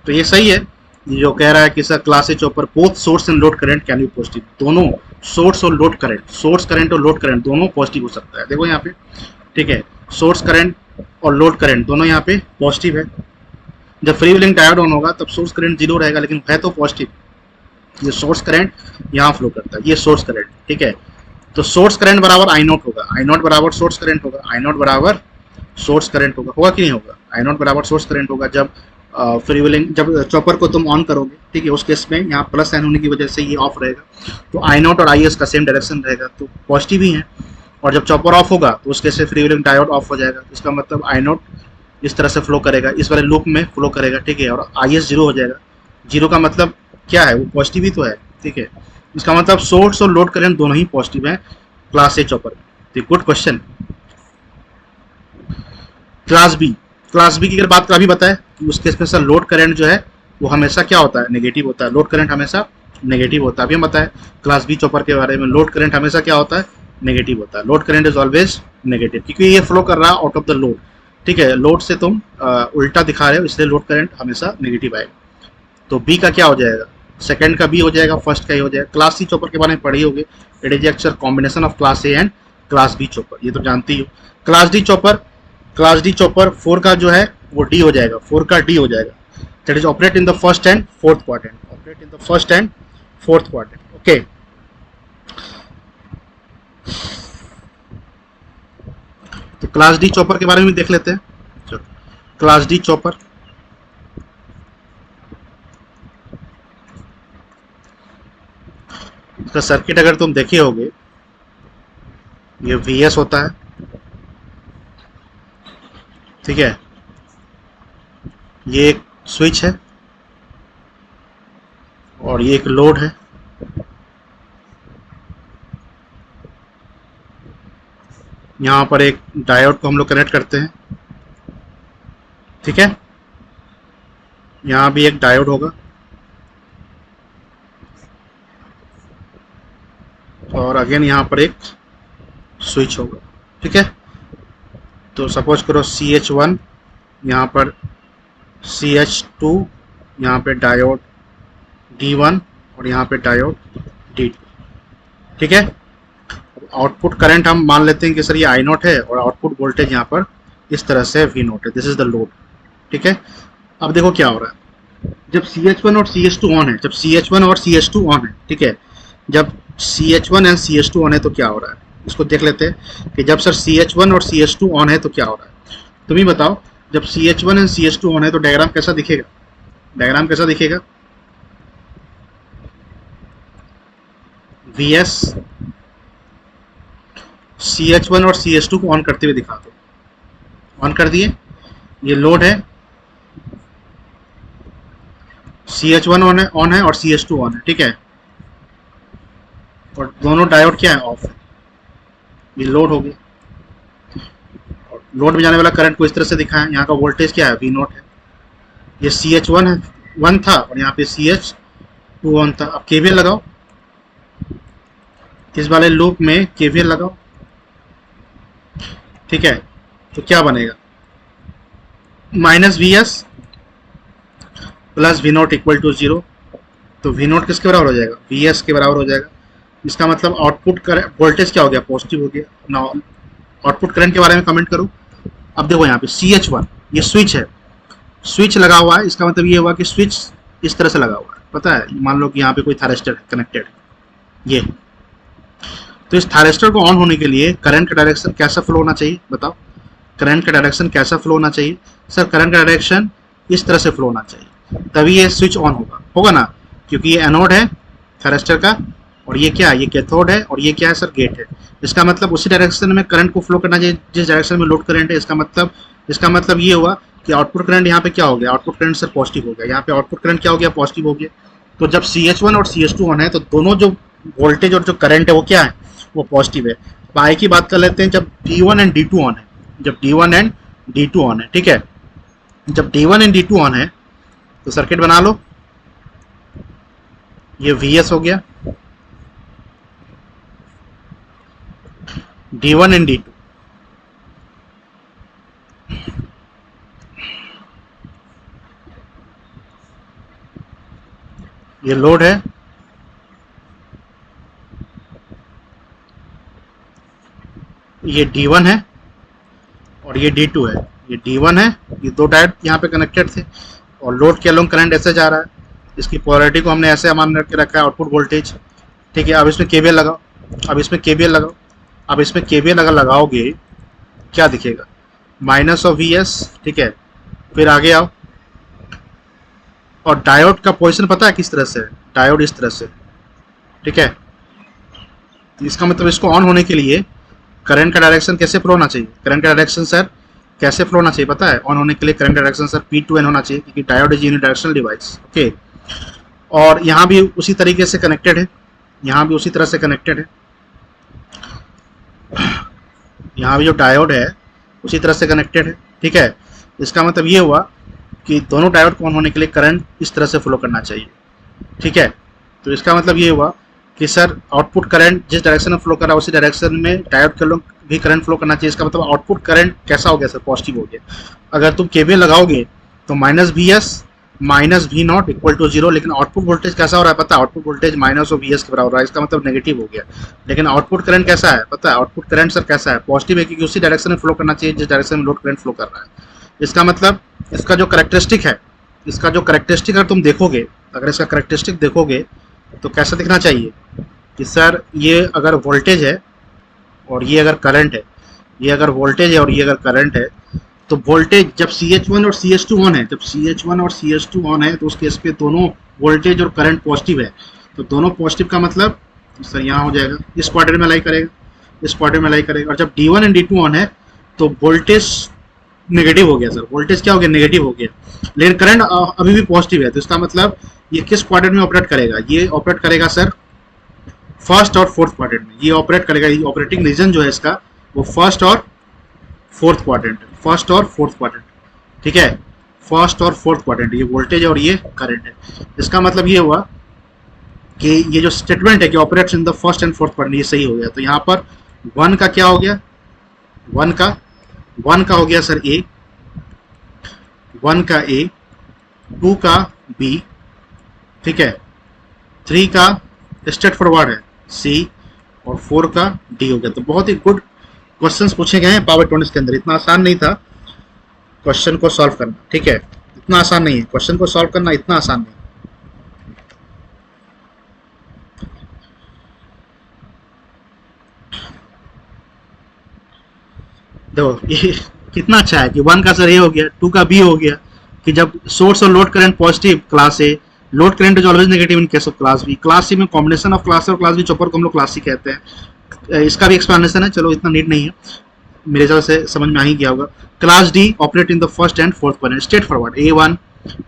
तो ये सही है, जो कह रहा है कि sir class A chopper both source and load current can be positive, दोनों सोर्स और लोड करंट, सोर्स करंट और लोड करंट दोनों पॉजिटिव हो सकता है। देखो यहाँ पे, ठीक है, सोर्स करंट और लोड करंट दोनों यहाँ पे पॉजिटिव है। जब फ्रीव्हीलिंग डायोड ऑन होगा तब सोर्स करंट 0 रहेगा, लेकिन है तो पॉजिटिव। ये सोर्स करंट यहाँ फ्लो करता है, ये सोर्स करंट, ठीक है। तो सोर्स करंट बराबर आई नॉट होगा, आई नॉट बराबर सोर्स करंट होगा, आई नॉट बराबर सोर्स करंट होगा कि नहीं होगा, आई नॉट बराबर सोर्स करंट होगा। जब फ्रीव्हीलिंग, जब चॉपर को तुम ऑन करोगे, ठीक है, उस केस में यहाँ प्लस साइन होने की वजह से ये ऑफ रहेगा, तो आई नॉट और आई एस का सेम डायरेक्शन रहेगा, तो पॉजिटिव ही है। और जब चॉपर ऑफ होगा तो उस केस से फ्रीव्हीलिंग डायोड ऑफ हो जाएगा, इसका मतलब आई नॉट इस तरह से फ्लो करेगा, इस वाले लूप में फ्लो करेगा, ठीक है, और आई एस 0 हो जाएगा। 0 का मतलब क्या है, वो पॉजिटिव ही तो है, ठीक है। इसका मतलब सोर्स और लोड करंट दोनों ही पॉजिटिव है क्लास ए चॉपर में। तो good question. Class B, class B की अगर बात अभी बताए कि उसके इसमें सर लोड करंट जो है वो हमेशा क्या होता है, नेगेटिव होता है, लोड करंट हमेशा नेगेटिव होता है। अभी हम बताएं क्लास बी चॉपर के बारे में, लोड करंट हमेशा क्या होता है, नेगेटिव होता है। Load current is always negative, क्योंकि ये फ्लो कर रहा है आउट ऑफ द लोड। ठीक है, लोड से तुम उल्टा दिखा रहे हो, इसलिए लोड करंट हमेशा नेगेटिव आएगा। तो बी का क्या हो जाएगा, सेकंड का बी हो जाएगा, फर्स्ट का ही हो जाएगा। क्लास सी चॉपर के बारे में पढ़ी होगी, it is actual combination of class A and class B chopper, ये तो जानती हो। क्लास डी चॉपर 4 का जो है वो डी हो जाएगा, 4 का डी हो जाएगा। That is operate in the first and fourth quadrant, operate in the first and fourth quadrant. Okay, तो क्लास डी चॉपर के बारे में देख लेते हैं। चलो, क्लास डी चॉपर, इसका सर्किट अगर तुम देखे होगे, ये VS होता है, ठीक है, ये एक स्विच है और ये एक लोड है। यहाँ पर एक डायोड को हम लोग कनेक्ट करते हैं, ठीक है, यहाँ भी एक डायोड होगा और अगेन यहाँ पर एक स्विच होगा। ठीक है, तो सपोज करो CH1, यहाँ पर CH2, यहाँ पे डायोड D1 और यहाँ पे डायोड D2। ठीक है, आउटपुट करंट हम मान लेते हैं कि सर ये I0 है और आउटपुट वोल्टेज यहाँ पर इस तरह से V0 है, दिस इज द लोड। ठीक है, अब देखो क्या हो रहा है, जब CH1 और CH2 ऑन है, जब CH1 और CH2 ऑन है, ठीक है, जब CH1 एंड CH2 ऑन है तो क्या हो रहा है, इसको देख लेते हैं कि जब सर CH1 और CH2 ऑन है तो क्या हो रहा है। तुम ही बताओ, जब CH1 एंड CH2 ऑन है तो डायग्राम कैसा दिखेगा, डायग्राम कैसा दिखेगा, VS CH1 और CH2 को ऑन करते हुए दिखा दो। ऑन कर दिए, ये लोड है, CH1 ऑन है और CH2 ऑन है, ठीक है, और दोनों डायोड क्या है, ऑफ है। ये लोड हो गया, लोड में जाने वाला करंट को इस तरह से दिखा है, यहाँ का वोल्टेज क्या है, V0 है। ये CH1 है, 1 था और यहाँ पे CH2 ऑन था। अब KVL लगाओ, इस वाले लूप में KVL लगाओ, ठीक है, तो क्या बनेगा, -VS plus V0 equal to 0। तो V0 किसके बराबर हो जाएगा, VS के बराबर हो जाएगा। इसका मतलब आउटपुट वोल्टेज क्या हो गया, पॉजिटिव हो गया। नाउ आउटपुट करंट के बारे में कमेंट करो। अब देखो यहाँ पे CH1, ये स्विच है, स्विच लगा हुआ है, इसका मतलब ये हुआ कि स्विच इस तरह से लगा हुआ है, पता है, मान लो कि यहाँ पे कोई थायरिस्टर कनेक्टेड है, ये, तो इस थायरिस्टर को ऑन होने के लिए करंट का डायरेक्शन कैसा फ्लो होना चाहिए, बताओ, करंट का डायरेक्शन कैसा फ्लो होना चाहिए। सर करंट का डायरेक्शन इस तरह से फ्लो होना चाहिए, तभी ये स्विच ऑन होगा ना, क्योंकि ये एनोड है थायरिस्टर का और ये क्या है, ये कैथोड है और ये क्या है सर, गेट है। इसका मतलब उसी डायरेक्शन में करंट को फ्लो करना चाहिए जिस डायरेक्शन में लोड करंट है। इसका मतलब ये हुआ कि आउटपुट करंट यहाँ पे क्या हो गया, आउटपुट करंट सर पॉजिटिव हो गया, यहाँ पे आउटपुट करंट क्या हो गया, पॉजिटिव हो गया। तो जब CH1 और CH2 ऑन है तो दोनों जो वोल्टेज और जो करंट है वो क्या है, वो पॉजिटिव है। अब आई की बात कर लेते हैं, जब D1 एंड D2 ऑन है, जब D1 एंड D2 ऑन है, ठीक है, जब D1 एंड D2 ऑन है तो सर्किट बना लो, ये VS हो गया, D1 एंड D2, ये लोड है, ये D1 है और ये D2 है। ये D1 है, ये दो डायोड यहाँ पे कनेक्टेड थे और लोड के अलोंग करंट ऐसे जा रहा है, इसकी पोलैरिटी को हमने ऐसे मान के रखा है, आउटपुट वोल्टेज, ठीक है। अब इसमें KVL लगाओ, अब इसमें KVL लगाओ, अब इसमें KVL अगर लगाओगे क्या दिखेगा, -VS, ठीक है। फिर आगे आओ और डायोड का पोजीशन पता है किस तरह से है, डायोड इस तरह से, ठीक है। तो इसका मतलब इसको ऑन होने के लिए करंट का डायरेक्शन कैसे फ्लो होना चाहिए, करंट का डायरेक्शन सर कैसे फ्लो होना चाहिए पता है, ऑन होने के लिए करंट डायरेक्शन सर P2N होना चाहिए, क्योंकि diode is unidirectional device, okay. और यहाँ भी उसी तरीके से कनेक्टेड है, यहाँ भी उसी तरह से कनेक्टेड है, यहाँ भी जो डायोड है उसी तरह से कनेक्टेड है, ठीक है। इसका मतलब ये हुआ कि दोनों डायोड को ऑन होने के लिए करंट इस तरह से फ्लो करना चाहिए, ठीक है। तो इसका मतलब ये हुआ कि सर आउटपुट करंट जिस डायरेक्शन में फ्लो कर रहा है उसी डायरेक्शन में डायोड के लोग भी करंट फ्लो करना चाहिए। इसका मतलब आउटपुट करंट कैसा हो गया सर, पॉजिटिव हो गया। अगर तुम केवीएल लगाओगे तो minus V S minus V not equal to zero, लेकिन आउटपुट वोल्टेज कैसा हो रहा है पता है, आउटपुट वोल्टेज माइनस और वी एस के बराबर हो रहा है, इसका मतलब नेगेटिव हो गया। लेकिन आउटपुट करंट कैसा है पता है, आउटपुट करंट सर कैसा है, पॉजिटिव है, क्योंकि उसी डायरेक्शन में फ्लो करना चाहिए जिस डायरेक्शन में लोड करंट फ्लो कर रहा है। इसका मतलब इसका जो करेक्टरिस्टिक है, इसका जो करेक्टरिस्टिक अगर तुम देखोगे, अगर इसका करेक्टरिस्टिक देखोगे तो कैसा दिखना चाहिए कि सर ये अगर वोल्टेज है और ये अगर करंट है, ये अगर वोल्टेज है और ये अगर करंट है, तो वोल्टेज जब CH1 और CH2 ऑन है, जब CH1 और CH2 ऑन है तो उस केस पे दोनों वोल्टेज और करंट पॉजिटिव है। तो दोनों पॉजिटिव का मतलब सर यहाँ हो जाएगा, इस क्वाड्रेंट में लाई करेगा, इस क्वाड्रेंट में लाई करेगा। और जब D1 एंड D2 ऑन है तो वोल्टेज नेगेटिव हो गया सर, वोल्टेज क्या हो गया, नेगेटिव हो गया, लेकिन करंट अभी भी पॉजिटिव है। तो इसका मतलब ये किस क्वाड्रेंट में ऑपरेट करेगा, ये ऑपरेट करेगा सर फर्स्ट और फोर्थ क्वाड्रेंट में, ये ऑपरेट करेगा। ये ऑपरेटिंग रीजन जो है इसका वो फर्स्ट और फोर्थ क्वाड्रेंट, फर्स्ट और फोर्थ क्वाड्रेंट, ठीक है, फर्स्ट और फोर्थ क्वाड्रेंट, ये वोल्टेज और ये करंट है। इसका मतलब ये हुआ कि ये जो स्टेटमेंट है कि operates in the first and fourth quadrant, ये सही हो गया। तो यहाँ पर 1 का क्या हो गया, 1 का हो गया सर ए, 1 का ए, 2 का बी, ठीक है, 3 का स्ट्रेट फॉरवर्ड है सी, और 4 का डी हो गया। तो बहुत ही गुड क्वेश्चंस पूछे गए हैं पावर इलेक्ट्रॉनिक्स के अंदर। इतना आसान नहीं था क्वेश्चन को सॉल्व करना, ठीक है, इतना आसान नहीं है क्वेश्चन को सॉल्व करना, इतना आसान नहीं। देखो ये कितना अच्छा है कि 1 का सर ए हो गया, 2 का बी हो गया, कि जब सोर्स और load current positive class A, load current is always negative in case of class B. Class C में कॉम्बिनेशन ऑफ क्लास ए और क्लास बी चॉपर को हम लोग क्लास सी कहते हैं। इसका भी एक्सप्लेनेशन है, चलो इतना नीड नहीं है, मेरे हिसाब से समझ में आ ही गया होगा। Class D operate in the first and fourth quadrant, straight forward, A1,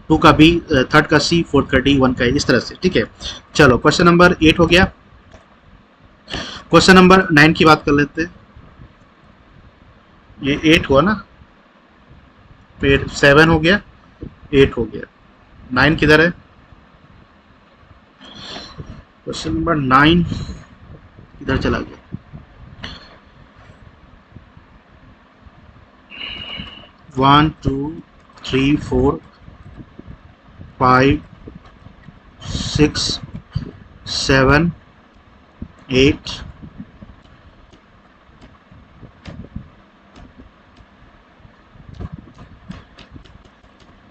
2 का बी, थर्ड का सी, फोर्थ का डी, 1 का इस तरह से, ठीक है। चलो क्वेश्चन नंबर 8 हो गया। क्वेश्चन नंबर 9 की बात कर लेते हैं। ये 8 हुआ ना, फिर 7 हो गया, 8 हो गया, 9 किधर है? क्वेश्चन नंबर 9 किधर चला गया? One two three four 5 6 7 8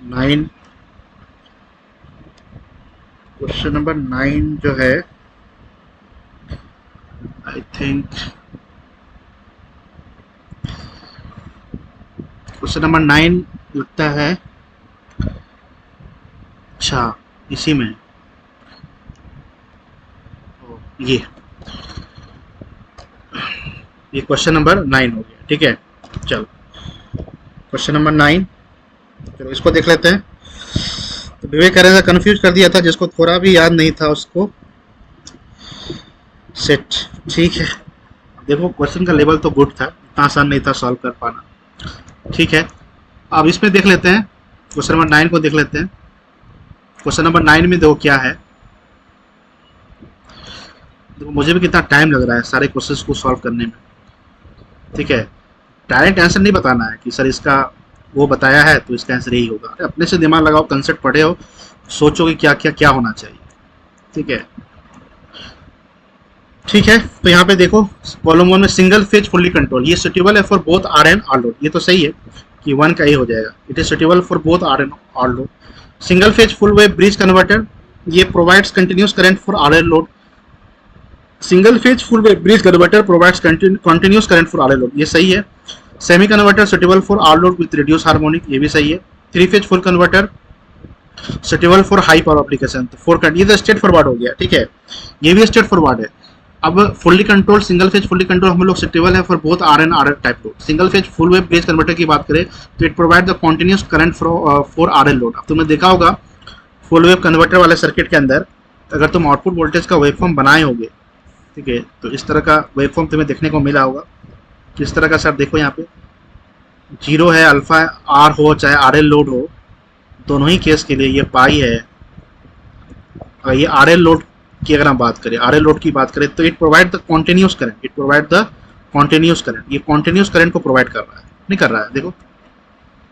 9। Question number 9 जो है, आई थिंक क्वेश्चन नंबर 9 लगता है, अच्छा इसी में ये क्वेश्चन नंबर 9 हो गया, ठीक है। चलो क्वेश्चन नंबर 9, चलो इसको देख लेते हैं। तो विवेक कह रहे थे कंफ्यूज कर दिया था, जिसको थोड़ा भी याद नहीं था उसको सेट, ठीक है। देखो क्वेश्चन का लेवल तो गुड था, इतना आसान नहीं था सॉल्व कर पाना, ठीक है। अब इसमें देख लेते हैं, क्वेश्चन नंबर 9 को देख लेते हैं। क्वेश्चन नंबर 9 में देखो क्या है। देखो मुझे भी कितना टाइम लग रहा है सारे क्वेश्चंस को सॉल्व करने में, ठीक है। डायरेक्ट आंसर नहीं बताना है कि सर इसका वो बताया है तो इसका आंसर यही होगा। अपने से दिमाग लगाओ, कंसेप्ट पढ़े हो, सोचो कि क्या क्या क्या होना चाहिए, ठीक है, ठीक है। तो यहाँ पे देखो कॉलम 1 में सिंगल फेज फुल्ली कंट्रोल, ये सुटेबल है for both R and R load, ये तो सही है कि 1 का ही हो जाएगा। It is suitable for both R and R load. Single phase full wave bridge converter, ये provides continuous current for R L load. Single phase full wave bridge converter provides continuous current for R L load, ये सही है। Semi converter suitable for R load with reduce harmonic, ये भी सही है। 3 phase full converter suitable for high power application, तो 4 का ये तो स्ट्रेट फॉरवर्ड हो गया, ठीक है, ये भी स्ट्रेट फॉरवर्ड है। अब fully control, single phase fully control हम लोग सुटेबल है for both R and R L type load. Single phase full wave bridge converter की बात करें तो it provide the continuous current for R L load. अब तुमने देखा होगा फुल वेव कन्वर्टर वाले सर्किट के अंदर अगर तुम आउटपुट वोल्टेज का वेवफॉर्म बनाए होगे, ठीक है, तो इस तरह का वेवफॉर्म तुम्हें देखने को मिला होगा। किस तरह का सर, देखो यहाँ पे 0 है, अल्फा आर हो चाहे आर एल लोड हो, दोनों ही केस के लिए ये पाई है। और ये आर एल लोड की अगर हम बात करें, RL लोड की बात करें, तो it provide the continuous current, it provide the continuous current, ये कॉन्टिन्यूस करंट को प्रोवाइड कर रहा है, नहीं कर रहा है। देखो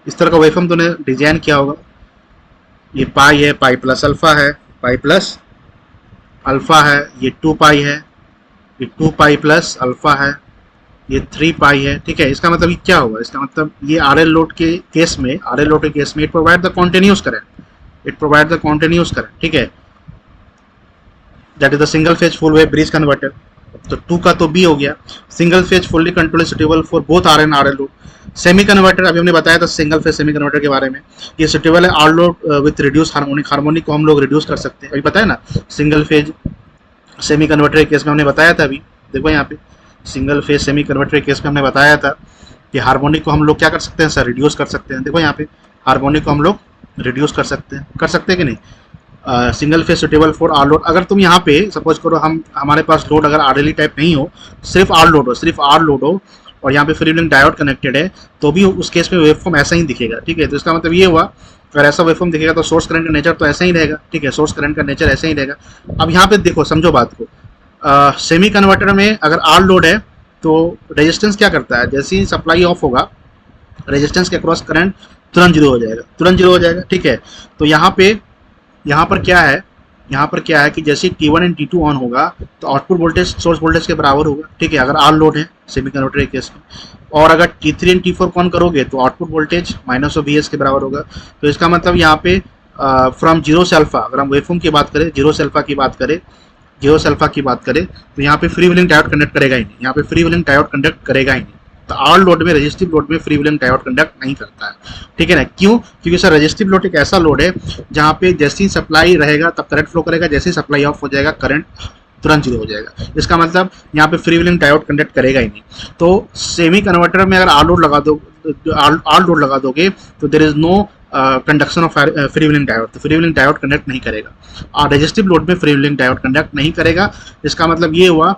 इस तरह का वेवफॉर्म तूने डिजाइन किया होगा, ये पाई है, पाई प्लस अल्फा है, पाई प्लस अल्फा है, ये 2 पाई है, ये 2 पाई प्लस अल्फा है, ये 3 पाई है, ठीक है। इसका मतलब ये क्या होगा, इसका मतलब ये RL लोड के केस में, RL लोड के केस में it provide the continuous current, it provide the continuous current, ठीक है। That is the single phase full wave bridge converter. तो 2 का तो B हो गया। Single phase fully control suitable for both RL and RL load. Semi converter अभी हमने बताया था सिंगल फेज सेमी कन्वर्टर के बारे में, ये सुटेबल है R load with reduce harmonic, harmonic को हम लोग रिड्यूस कर सकते हैं, अभी पता है ना। सिंगल फेज सेमी कन्वर्टर के केस में हमने बताया था, अभी देखो यहाँ पे सिंगल फेज सेमी कन्वर्टर के केस में हमने बताया था कि हार्मोनिक को हम लोग क्या कर सकते हैं सर, रिड्यूस कर सकते हैं। देखो यहाँ पे हार्मोनिक को हम लोग रिड्यूस कर सकते हैं कि नहीं। Single phase suitable for R load. अगर तुम यहाँ पे सपोज करो हमारे पास लोड अगर RLE टाइप नहीं हो, सिर्फ R लोड हो, सिर्फ R लोड हो और यहाँ पे फ्रीव्हीलिंग डायोड कनेक्टेड है, तो भी उस केस में वेवफॉर्म ऐसा ही दिखेगा, ठीक है। तो इसका मतलब ये हुआ, अगर ऐसा वेवफॉर्म दिखेगा तो सोर्स करंट का नेचर तो ऐसा ही रहेगा, ठीक है, सोर्स करंट का नेचर ऐसा ही रहेगा। अब यहाँ पे देखो, समझो बात को, सेमी कन्वर्टर में अगर R लोड है तो रेजिस्टेंस क्या करता है, जैसे ही सप्लाई ऑफ होगा रेजिस्टेंस के अक्रॉस करंट तुरंत जीरो हो जाएगा, तुरंत जीरो हो जाएगा, ठीक है। तो यहाँ पर क्या है कि जैसे T1 एंड T2 ऑन होगा तो आउटपुट वोल्टेज सोर्स वोल्टेज के बराबर होगा, ठीक है, अगर R लोड है सेमी कन्वर्टर के केस में। और अगर T3 एंड T4 ऑन करोगे तो output voltage minus of VS के बराबर होगा। तो इसका मतलब यहाँ पे फ्रॉम जीरो से अल्फा, अगर हम वेवफॉर्म की बात करें, जीरो से अल्फा की बात करें तो यहाँ पे फ्रीव्हीलिंग डायोड कंडक्ट करेगा ही नहीं, यहाँ पे फ्रीव्हीलिंग डायोड कंडक्ट करेगा ही नहीं। तो R लोड में, रेजिस्टिव लोड में फ्रीव्हीलिंग डायोड कंडक्ट नहीं करता है, ठीक है ना। क्यों? क्योंकि सर रेजिस्टिव लोड एक ऐसा लोड है जहाँ पे जैसे ही सप्लाई रहेगा तब करंट फ्लो करेगा, जैसे ही सप्लाई ऑफ हो जाएगा करंट तुरंत जीरो हो जाएगा। इसका मतलब यहाँ पे फ्रीव्हीलिंग डायोड कंडक्ट करेगा ही नहीं। तो सेमी कन्वर्टर में अगर R लोड लगा दोगे तो there is no conduction of freewheeling diode, तो फ्रीव्हीलिंग डायोड कंडक्ट नहीं करेगा। और रेजिस्टिव लोड में फ्रीव्हीलिंग डायोड कंडक्ट नहीं करेगा। इसका मतलब ये हुआ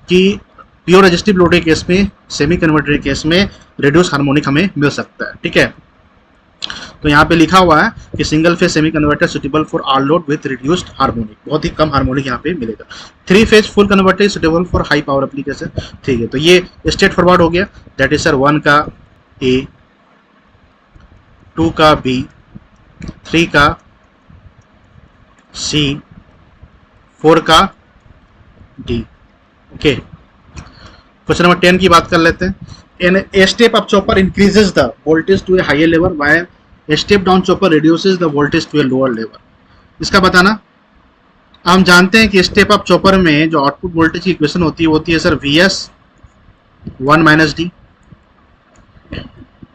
कि प्योर रेजिस्टिव लोड के केस में, सेमी कन्वर्टर के केस में रिड्यूस हार्मोनिक हमें मिल सकता है, ठीक है। तो यहाँ पे लिखा हुआ है कि single phase semi converter suitable for R load with reduced harmonic, बहुत ही कम हार्मोनिक यहाँ पे मिलेगा। 3 phase full converter suitable for high power application, ठीक है। तो ये स्ट्रेट फॉरवर्ड हो गया, दैट इज सर 1 का A, 2 का B, 3 का C, 4 का D, ओके। क्वेश्चन नंबर 10 की बात कर लेते हैं। A step up chopper increases the voltage to a higher level while a step down chopper reduces the voltage to a lower level। इसका बताना। हम जानते हैं कि स्टेप अप चॉपर में जो आउटपुट वोल्टेज की इक्वेशन होती है सर VS 1 माइनस D,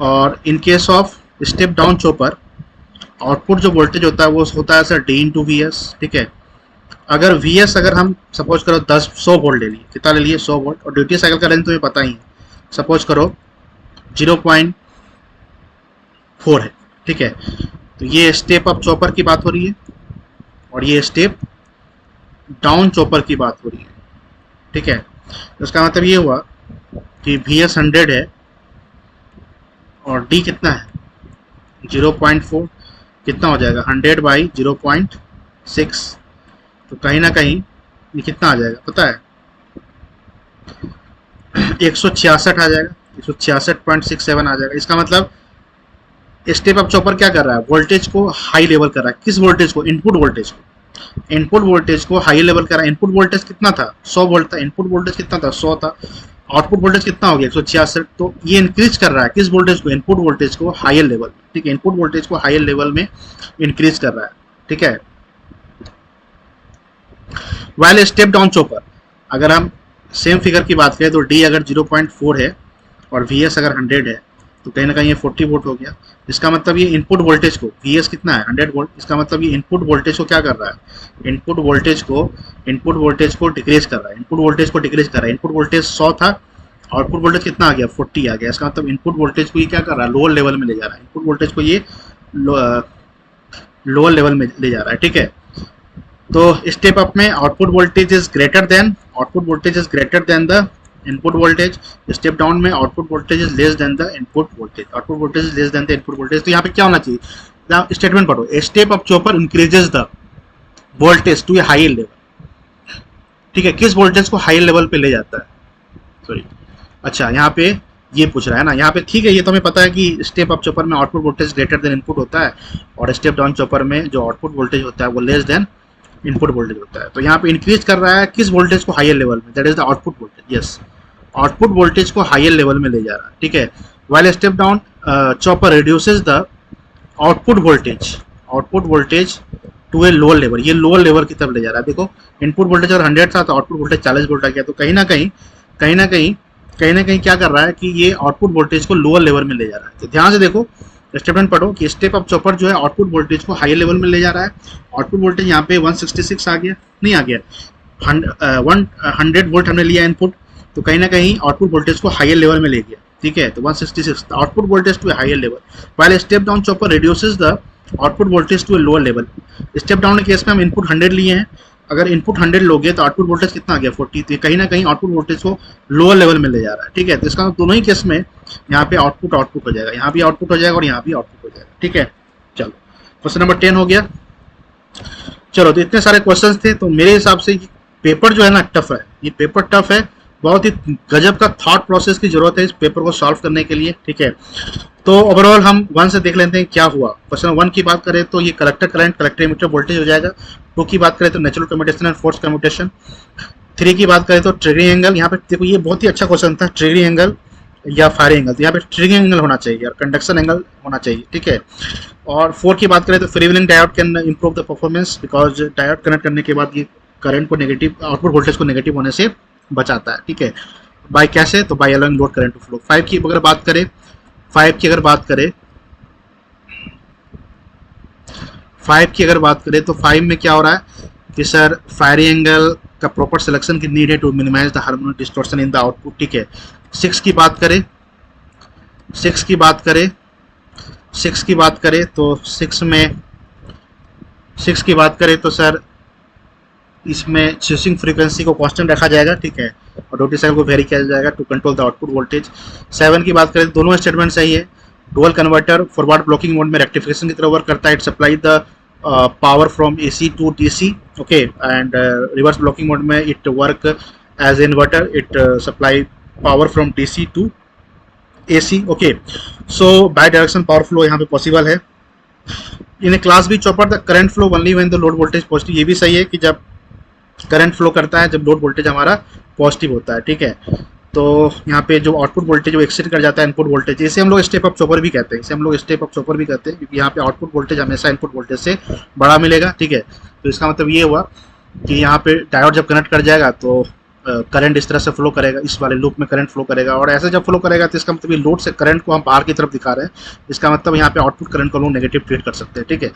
और इन case of step down chopper output जो वोल्टेज होता है वो होता है सर D इंटू VS, ठीक है। अगर VS अगर हम सपोज करो 100 वोल्ट ले लिए, कितना ले लिए 100 वोल्ट, और ड्यूटी साइकिल का लेंथ तुम्हें पता ही है, सपोज करो 0.4 है, ठीक है। तो ये स्टेप अप चॉपर की बात हो रही है और ये स्टेप डाउन चॉपर की बात हो रही है, ठीक है। तो इसका मतलब ये हुआ कि VS 100 है और D कितना है 0.4, कितना हो जाएगा 100 बाई 0.6, तो कहीं ना कहीं ये कितना आ जाएगा पता है 166 आ जाएगा, 166.67 आ जाएगा। इसका मतलब स्टेप अप चॉपर क्या कर रहा है, वोल्टेज को हाई लेवल कर रहा है। किस वोल्टेज को, इनपुट वोल्टेज को हाई लेवल कर रहा है। इनपुट वोल्टेज कितना था 100 वोल्ट था, इनपुट वोल्टेज कितना था 100 था, आउटपुट वोल्टेज कितना हो गया 166। तो ये इंक्रीज कर रहा है किस वोल्टेज को, इनपुट वोल्टेज को हायर लेवल में, ठीक है, इनपुट वोल्टेज को हायर लेवल में इंक्रीज कर रहा है, ठीक है। वाइल स्टेप डाउन चॉपर, अगर हम सेम फिगर की बात करें तो D अगर 0.4 है और VS अगर 100 है तो कहीं ना कहीं ये 40 वोल्ट हो गया। इसका मतलब ये इनपुट वोल्टेज को, VS कितना है 100 वोल्ट, इसका मतलब ये इनपुट वोल्टेज को क्या कर रहा है, इनपुट वोल्टेज को डिक्रीज कर रहा है, इनपुट वोल्टेज 100 था, आउटपुट वोल्टेज कितना आ गया 40 आ गया। इसका मतलब इनपुट वोल्टेज को ये क्या कर रहा है, लोअर लेवल में ले जा रहा है, इनपुट वोल्टेज को ये लोअर लेवल में ले जा रहा है, ठीक है। तो स्टेप अप में output voltage is greater than the input voltage, step down में output voltage is less than the input voltage, तो यहाँ पे क्या होना चाहिए, स्टेटमेंट पढ़ो, step up chopper increases the voltage to a high level, ठीक है, किस वोल्टेज को हाई लेवल पे ले जाता है, सॉरी, अच्छा यहाँ पे ये पूछ रहा है ना, यहाँ पे ठीक है, ये तो हमें पता है कि स्टेप अप चॉपर में output voltage greater than input होता है, और स्टेप डाउन चॉपर में जो आउटपुट वोल्टेज होता है वो लेस देन इनपुट वोल्टेज होता है। तो यहाँ पे इंक्रीज कर रहा है किस वोल्टेज को हायर लेवल में, that is the output voltage, yes, output voltage को हायर लेवल में ले जा रहा है, ठीक है। While step down chopper reduces the output voltage to a lower level, ये लोअर लेवल की तरफ ले जा रहा है। देखो इनपुट वोल्टेज अगर 100 था तो आउटपुट वोल्टेज 40 वोल्ट आ गया, तो कहीं ना कहीं क्या कर रहा है कि ये आउटपुट वोल्टेज को लोअर लेवल में ले जा रहा है। तो ध्यान से देखो, स्टेटमेंट पढ़ो कि स्टेप अप चॉपर जो है आउटपुट वोल्टेज को हाई लेवल में ले जा रहा है। आउटपुट वोल्टेज यहाँ पे 166 आ गया, नहीं आ गया, 100 वोल्ट हमने लिया इनपुट, तो कहीं ना कहीं आउटपुट वोल्टेज को हायर लेवल में ले गया, ठीक है। तो 166 output voltage to a higher level, while step down chopper reduces the output voltage to a lower level. Step down के केस में हम इनपुट 100 लिए हैं, अगर इनपुट 100 लोगे तो आउटपुट वोल्टेज कितना आ गया 40, तो कहीं ना कहीं आउटपुट वोल्टेज को लोअर लेवल में ले जा रहा है, ठीक है। तो इसका दोनों ही केस में यहाँ पे आउटपुट हो जाएगा, यहाँ भी आउटपुट हो जाएगा और यहाँ भी आउटपुट हो जाएगा, ठीक है। चलो क्वेश्चन नंबर 10 हो गया। चलो तो इतने सारे क्वेश्चन थे, तो मेरे हिसाब से पेपर जो है ना टफ है, ये पेपर टफ है, बहुत ही गजब का थॉट प्रोसेस की जरूरत है इस पेपर को सॉल्व करने के लिए, ठीक है। तो ओवरऑल हम 1 से देख लेते हैं क्या हुआ। क्वेश्चन 1 की बात करें तो ये collector current, collector emitter voltage हो जाएगा। 2 की बात करें तो natural commutation and force commutation. 3 की बात करें तो ट्रिगरिंग एंगल, यहाँ पे देखो ये बहुत ही अच्छा क्वेश्चन था, ट्रिगरिंग एंगल या फायरिंग एंगल, तो यहाँ पे ट्रिगरिंग एंगल होना चाहिए और कंडक्शन एंगल होना चाहिए, ठीक है। और 4 की बात करें तो freewheeling diode can improve the performance, because diode connect करने के बाद ये करंट को नेगेटिव, आउटपुट वोल्टेज को नेगेटिव होने से बचाता है, ठीक है। बाय कैसे, तो by allowing load current to flow. 5 की अगर बात करें, 5 की अगर बात करें तो 5 में क्या हो रहा है कि सर फायरिंग एंगल का प्रॉपर सिलेक्शन की नीड है to minimize the harmonic distortion in the output, ठीक है। 6 की बात करें तो 6 की बात करें तो सर इसमें स्विचिंग फ्रीक्वेंसी को कांस्टेंट रखा जाएगा, ठीक है, और ड्यूटी साइकिल को वेरी किया जाएगा to control the output voltage. 7 की बात करें तो दोनों स्टेटमेंट सही है। Dual converter forward blocking mode में रेक्टिफिकेशन की तरह वर्क करता है, it supply the power from AC to DC, okay, and reverse blocking mode में it work as inverter, it supply power from DC to AC, okay. So bi direction power flow यहाँ पे possible है। In class B chopper the current flow only when the load voltage positive, ये भी सही है कि जब current flow करता है जब लोड वोल्टेज हमारा पॉजिटिव होता है, ठीक है। तो यहाँ पे जो आउटपुट वोल्टेज वो एक्सीड कर जाता है इनपुट वोल्टेज, इसे हम लोग स्टेप अप चॉपर भी कहते हैं, क्योंकि यहाँ पे आउटपुट वोल्टेज हमेशा इनपुट वोल्टेज से बड़ा मिलेगा, ठीक है। तो इसका मतलब ये हुआ कि यहाँ पे डायोड जब कनेक्ट कर जाएगा तो करंट इस तरह से फ्लो करेगा, इस वाले लूप में करंट फ्लो करेगा, और ऐसे जब फ्लो करेगा तो इसका मतलब ये लोड से करंट को हम बाहर की तरफ दिखा रहे हैं, इसका मतलब यहाँ पे आउटपुट करंट को हम लोग नेगेटिव ट्रीट कर सकते हैं, ठीक है।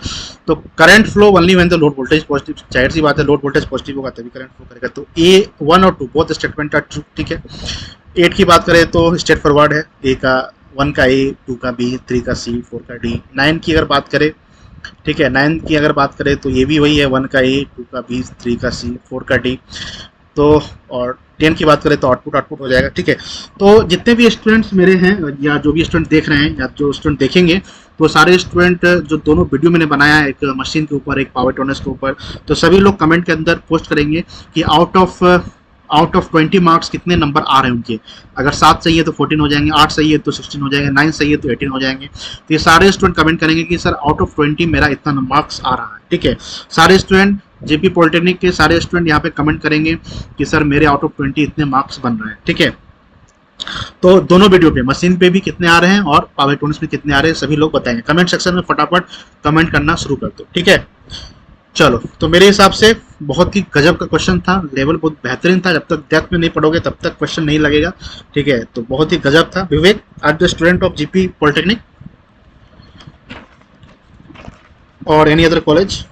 तो current flow only when the load voltage positive, जाहिर सी बात है लोड वोल्टेज पॉजिटिव होगा तभी करंट फ्लो करेगा। तो A1 और 2 बोथ स्टेटमेंट आर ट्रू, ठीक है। 8 की बात करें तो स्ट्रेट फॉरवर्ड है, 1 का A, 2 का B, 3 का C, 4 का D। 9 की अगर बात करें, ठीक है, 9 की अगर बात करें तो ये भी वही है, 1 का A, 2 का B, 3 का C, 4 का D। तो और 10 की बात करें तो आउटपुट हो जाएगा, ठीक है। तो जितने भी स्टूडेंट्स मेरे हैं या जो भी स्टूडेंट देख रहे हैं या जो स्टूडेंट देखेंगे, तो सारे स्टूडेंट जो दोनों वीडियो मैंने बनाया है, एक मशीन के ऊपर एक पावर टॉनिक्स के ऊपर, तो सभी लोग कमेंट के अंदर पोस्ट करेंगे कि आउट ऑफ 20 मार्क्स कितने नंबर आ रहे हैं उनके। अगर 7 सही है तो 14 हो जाएंगे, 8 सही है तो 16 हो जाएंगे, 9 सही है तो 18 हो जाएंगे। तो ये सारे स्टूडेंट कमेंट करेंगे कि सर आउट ऑफ 20 मेरा इतना मार्क्स आ रहा है, ठीक है। सारे स्टूडेंट जेपी पॉलिटेक्निक के सारे स्टूडेंट यहाँ पे कमेंट करेंगे कि सर मेरे आउट ऑफ 20 इतने मार्क्स बन रहे हैं, ठीक है। तो दोनों वीडियो पे मशीन पे भी कितने आ रहे हैं और पावर इलेक्ट्रॉनिक्स में कितने आ रहे हैं सभी लोग बताएंगे। कमेंट सेक्शन में फटाफट कमेंट करना शुरू कर दो, ठीक है। चलो तो मेरे हिसाब से बहुत ही गजब का क्वेश्चन था, लेवल बहुत बेहतरीन था। जब तक डेप्थ में नहीं पढ़ोगे तब तक क्वेश्चन नहीं लगेगा, ठीक है। तो बहुत ही गजब था। Vivek, are the student of GP polytechnic और एनी अदर कॉलेज?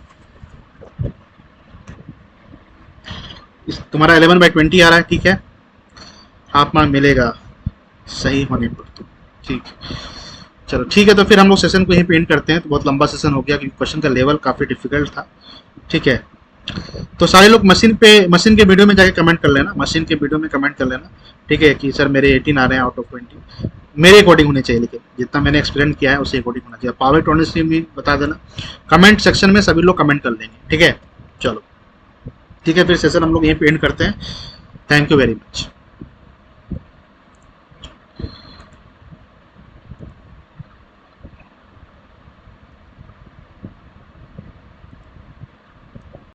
तुम्हारा 11/20 आ रहा है, ठीक है, हाफ मार्क मिलेगा सही होने पर, तो ठीक। चलो ठीक है, तो फिर हम लोग सेशन को यहीं पे एंड करते हैं। तो बहुत लंबा सेशन हो गया क्योंकि क्वेश्चन का लेवल काफ़ी डिफिकल्ट था, ठीक है। तो सारे लोग मशीन के वीडियो में जाके कमेंट कर लेना, ठीक है, कि सर मेरे 18 आ रहे हैं आउट ऑफ 20। मेरे अकॉर्डिंग होने चाहिए, लेकिन जितना मैंने एक्सपीरियंस किया है उसी अकॉर्डिंग होना चाहिए। पावर इलेक्ट्रॉनिक्स भी बता देना, कमेंट सेक्शन में सभी लोग कमेंट कर लेंगे, ठीक है। चलो। ठीक है, फिर सेशन हम लोग यहीं पे एंड करते हैं। Thank you very much.